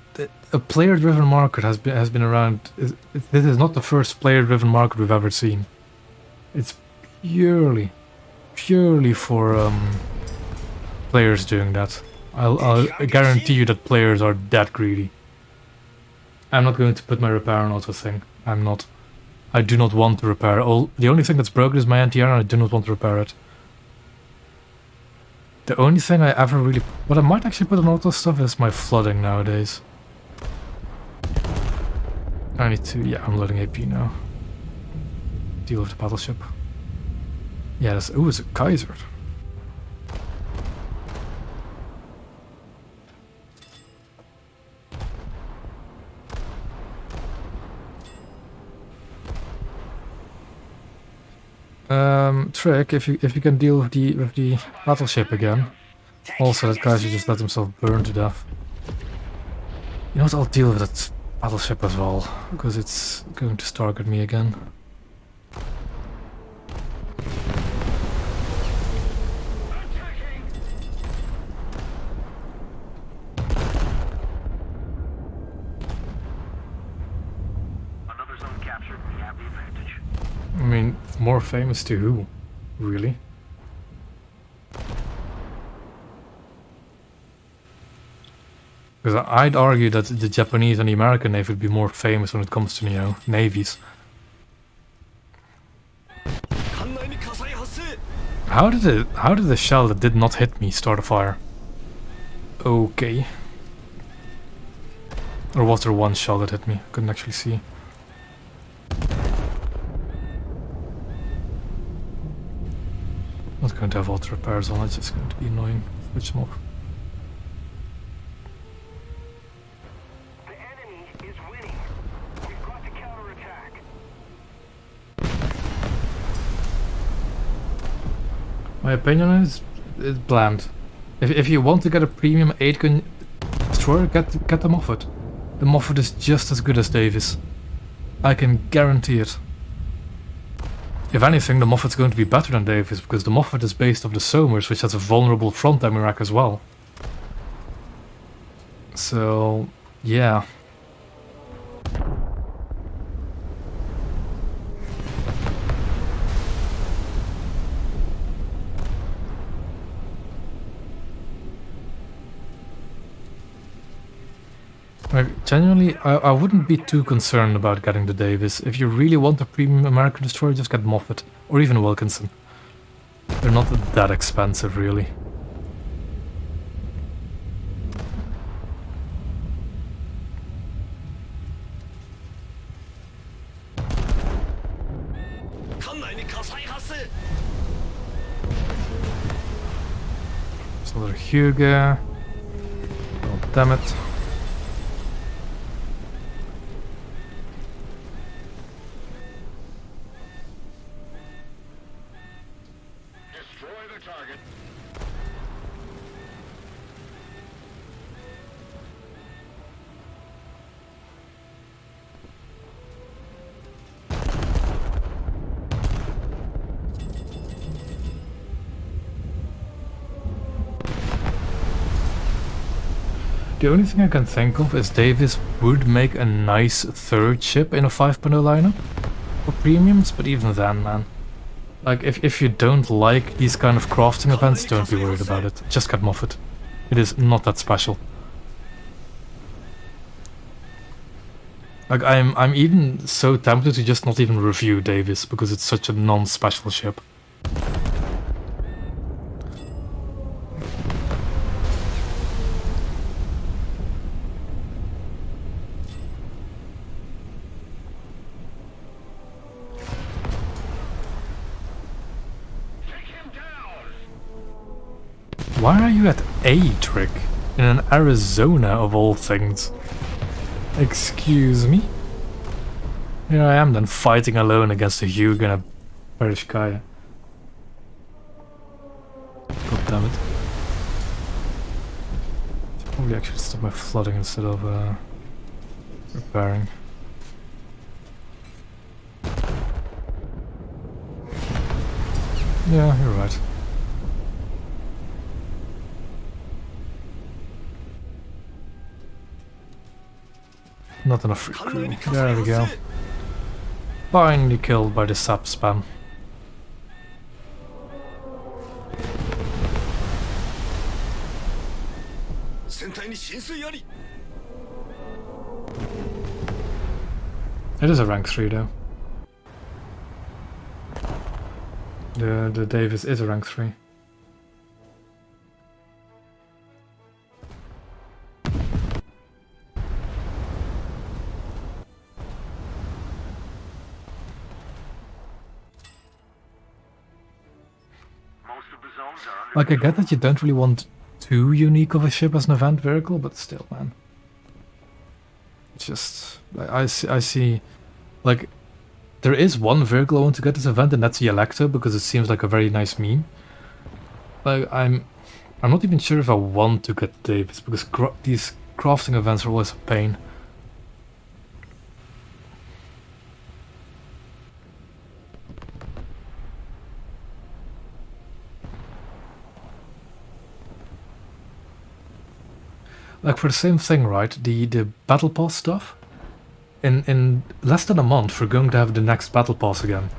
a player-driven market has been around. This is not the first player-driven market we've ever seen. It's purely for players doing that. I'll guarantee you that players are that greedy. I'm not going to put my repair on auto thing. I'm not. I do not want to repair. The only thing that's broken is my anti-air, and I do not want to repair it. The only thing I ever really... What I might actually put on auto stuff is my flooding nowadays. I need to... Yeah, I'm loading AP now. Deal with the battleship. Yeah, that's... Ooh, it's a Kaiser. Trick, if you can deal with the battleship again. Also, that guy should just let himself burn to death. You know what? I'll deal with that battleship as well, because it's going to target me again. Another zone captured. We have the advantage. I mean, more famous to who? Really? Because I'd argue that the Japanese and the American Navy would be more famous when it comes to, you know, navies. How did the shell that did not hit me start a fire? Okay. Or was there one shell that hit me? Couldn't actually see. Not going to have auto repairs on, it's just going to be annoying. Switch them off. The enemy is winning. We've got to counterattack. My opinion is bland. If you want to get a premium 8-gun destroyer, get the Moffat. The Moffat is just as good as Davis. I can guarantee it. If anything, the Moffat's going to be better than Davis, because the Moffat is based off the Somers, which has a vulnerable front enemy rack as well. So, yeah. Like, genuinely, I wouldn't be too concerned about getting the Davis. If you really want a premium American destroyer, just get Moffat, or even Wilkinson. They're not that expensive, really. There's another Hugo. Oh, damn it. The only thing I can think of is Davis would make a nice third ship in a 5.0 lineup for premiums, but even then, man. Like, if you don't like these kind of crafting events, don't be worried about it. Just get Moffat. It is not that special. Like, I'm even so tempted to just not even review Davis, because it's such a non-special ship. Why are you at A, Trick? In an Arizona, of all things. Excuse me? Here I am then, fighting alone against a Hugh and a Perishkaya. God damn it. Should probably actually stop my flooding instead of repairing. Yeah, you're right. Not enough free crew. There we go. Finally killed by the sap spam. It is a rank 3 though. The Davis is a rank 3. Like, I get that you don't really want too unique of a ship as an event vehicle, but still, man. It's just... I see... Like, There is one vehicle I want to get this event, and that's the Electo, because it seems like a very nice meme. Like, I'm not even sure if I want to get Davis, because these crafting events are always a pain. Like, for the same thing, right? The battle pass stuff. In less than a month, we're going to have the next battle pass again.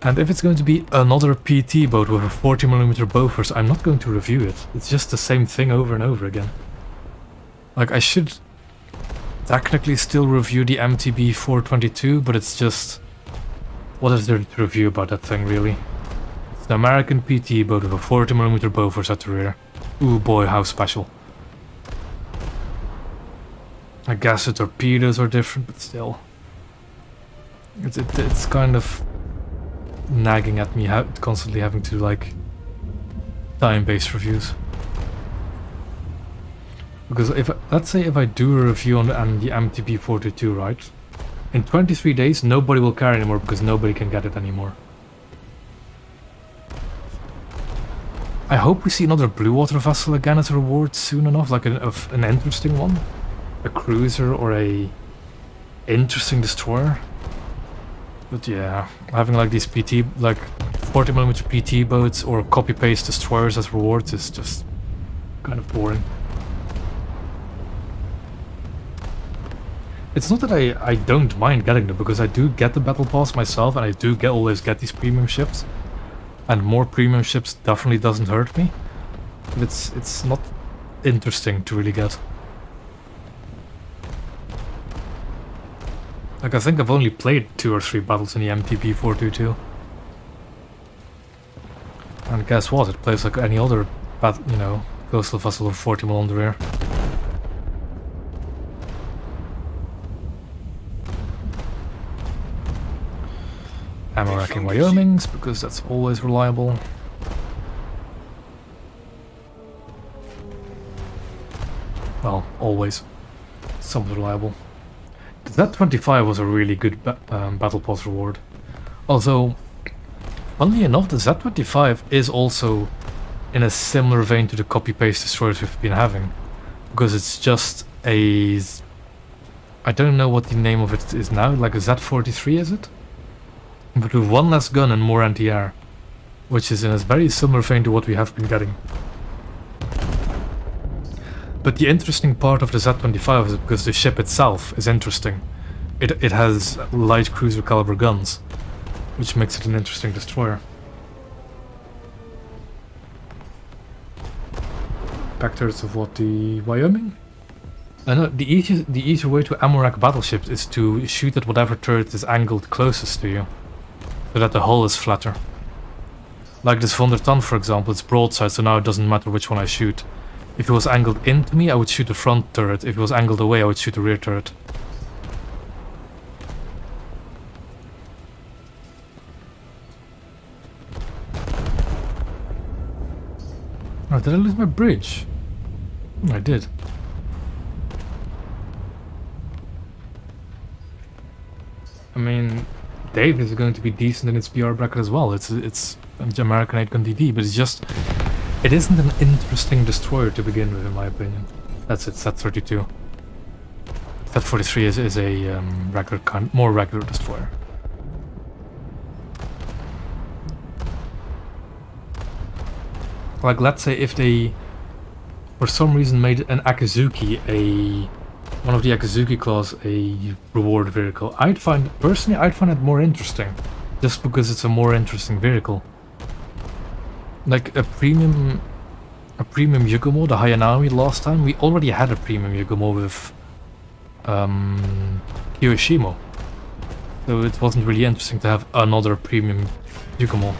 And if it's going to be another PT boat with a 40mm Bofors, I'm not going to review it. It's just the same thing over and over again. Like, I should technically still review the MTB 422, but it's just... What is there to review about that thing, really? It's an American PT boat with a 40mm Bofors at the rear. Ooh boy, how special. I guess the torpedoes are different, but still. It's kind of nagging at me constantly having to, like, time-based reviews. Because let's say if I do a review on the MTB 422, right? In 23 days, nobody will care anymore because nobody can get it anymore. I hope we see another blue water vessel again as a reward soon enough, like an interesting one. A cruiser or a interesting destroyer. But yeah, having like these PT, like 40mm PT boats or copy-paste destroyers as rewards is just kind of boring. It's not that I don't mind getting them, because I do get the battle pass myself and I do always get these premium ships. And more premium ships definitely doesn't hurt me. But it's not interesting to really get. Like, I think I've only played 2 or 3 battles in the MTB 422. And guess what? It plays like any other coastal vessel with 40mm on the rear. Ammo racking Wyomings, because that's always reliable. Well, always. Somewhat reliable. The Z-25 was a really good battle pass reward. Also, funnily enough, the Z-25 is also in a similar vein to the copy-paste destroyers we've been having. Because it's just a... I don't know what the name of it is now, like a Z-43 is it? But with one less gun and more anti-air. Which is in a very similar vein to what we have been getting. But the interesting part of the Z-25 is because the ship itself is interesting. It has light cruiser caliber guns, which makes it an interesting destroyer. Back turrets of what, the Wyoming? I know the easier way to ammo rack battleships is to shoot at whatever turret is angled closest to you, so that the hull is flatter. Like this Von der Tann, for example, it's broadside, so now it doesn't matter which one I shoot. If it was angled into me, I would shoot the front turret. If it was angled away, I would shoot the rear turret. Oh, did I lose my bridge? I did. I mean, Davis is going to be decent in its PR bracket as well. It's American 8 gun DD, but it's just... It isn't an interesting destroyer to begin with, in my opinion. That's it, Z-32. Z-43 is a more regular destroyer. Like, let's say if they, for some reason, made an Akazuki one of the Akazuki class a reward vehicle, personally I'd find it more interesting, just because it's a more interesting vehicle. Like a premium Yugomo, the Hayanami last time, we already had a premium Yugomo with Kiyoshimo. So it wasn't really interesting to have another premium Yugomo.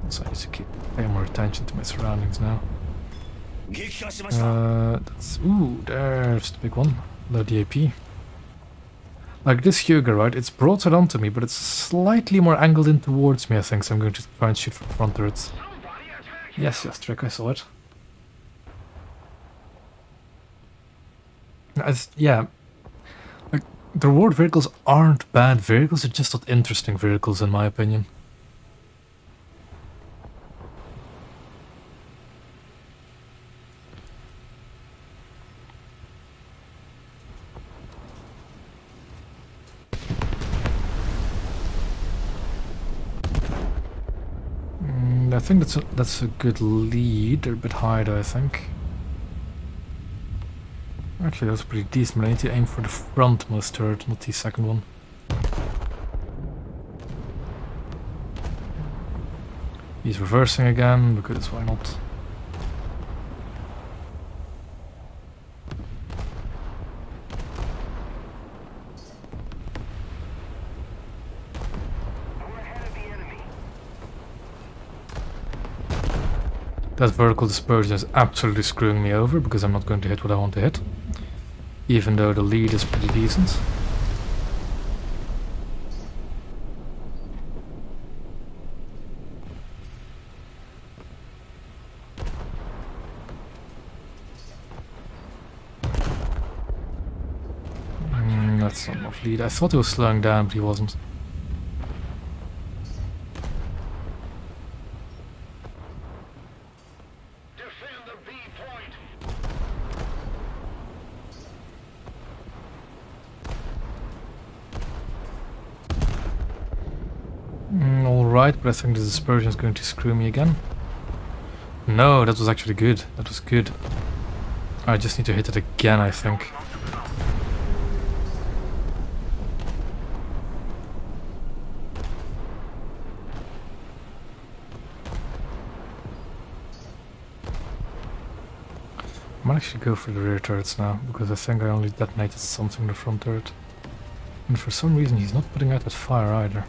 So I need to keep paying more attention to my surroundings now. There's the big one, the DAP. Like this Hyuga, right? It's broadside onto me, but it's slightly more angled in towards me, I think, so I'm going to try and shoot from front turrets. Yes, Trick, I saw it. Yeah, The reward vehicles aren't bad vehicles, they're just not interesting vehicles in my opinion. I think that's a good lead. They're a bit high though, I think. Actually, that's pretty decent, but I need to aim for the frontmost turret, not the second one. He's reversing again, because why not? We're ahead of the enemy. That vertical dispersion is absolutely screwing me over, because I'm not going to hit what I want to hit. Even though the lead is pretty decent. That's not enough lead. I thought he was slowing down, but he wasn't. Defend the B point. Alright, but I think the dispersion is going to screw me again. No, that was actually good. That was good. I just need to hit it again, I think. I might actually go for the rear turrets now, because I think I only detonated something in the front turret. And for some reason he's not putting out that fire either.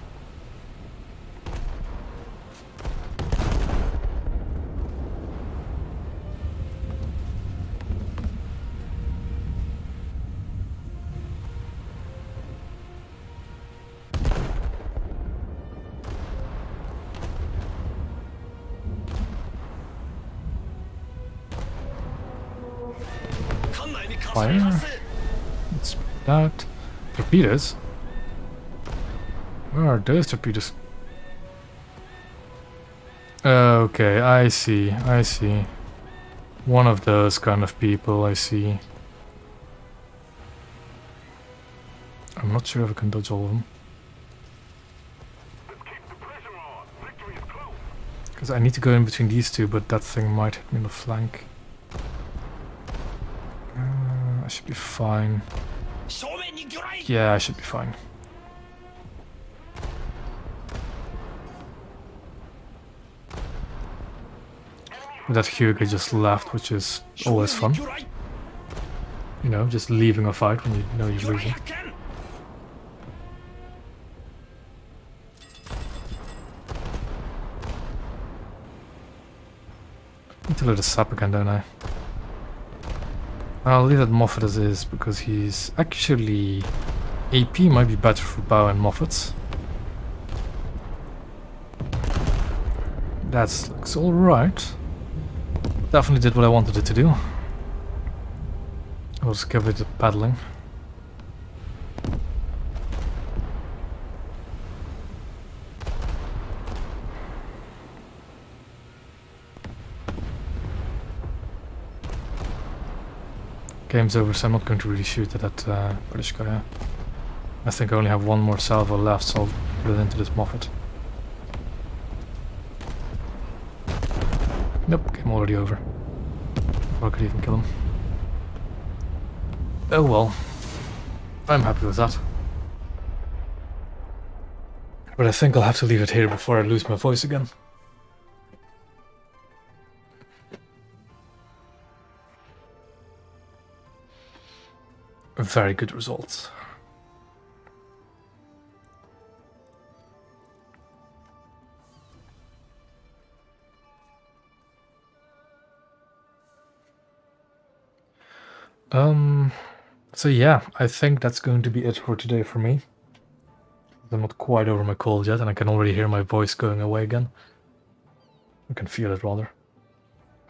Fire. Let's put that. Torpedoes? Where are those torpedoes? Okay, I see, I see. One of those kind of people, I see. I'm not sure if I can dodge all of them. Let's keep the pressure on. Victory is close. Because I need to go in between these two, but that thing might hit me in the flank. I should be fine. Yeah, I should be fine. That Hyuga just left, which is always fun. You know, just leaving a fight when you know you're losing. Need to load a sap again, don't I? I'll leave that Moffat as is, because he's actually... AP might be better for Bow and Moffat. That looks alright. Definitely did what I wanted it to do. I'll just give it a paddling. Game's over, so I'm not going to really shoot at that British guy. I think I only have one more salvo left, so I'll put it into this Moffat. Nope, game already over. Before I could even kill him. Oh well. I'm happy with that. But I think I'll have to leave it here before I lose my voice again. Very good results. So yeah, I think that's going to be it for today for me. I'm not quite over my cold yet, and I can already hear my voice going away again. I can feel it rather.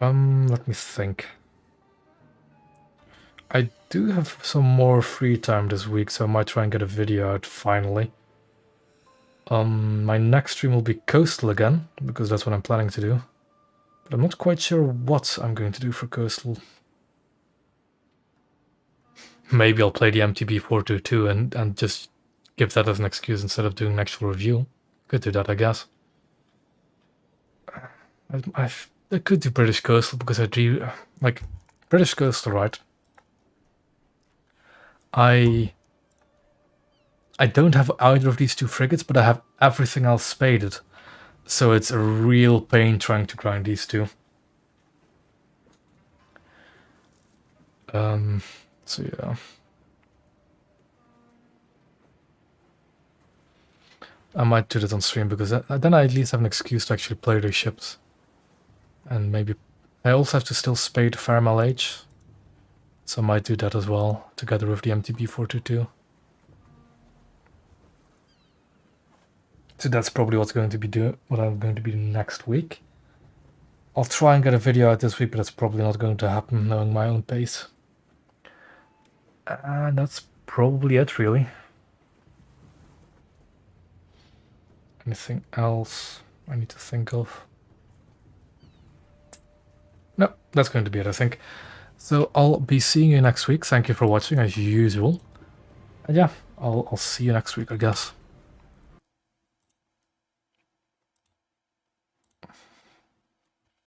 Let me think. I do have some more free time this week, so I might try and get a video out finally. My next stream will be Coastal again, because that's what I'm planning to do. But I'm not quite sure what I'm going to do for Coastal. Maybe I'll play the MTB 422 and just give that as an excuse instead of doing an actual review. Could do that, I guess. I could do British Coastal because I do like British Coastal, right? I don't have either of these two frigates, but I have everything else spaded. So it's a real pain trying to grind these two. So yeah. I might do that on stream because then I at least have an excuse to actually play these ships. And maybe I also have to still spade Farm LH. So I might do that as well, together with the MTB 422. So that's probably what I'm going to be doing next week. I'll try and get a video out this week, but that's probably not going to happen knowing my own pace. And that's probably it, really. Anything else I need to think of? No, that's going to be it, I think. So I'll be seeing you next week. Thank you for watching, as usual. And yeah, I'll see you next week, I guess.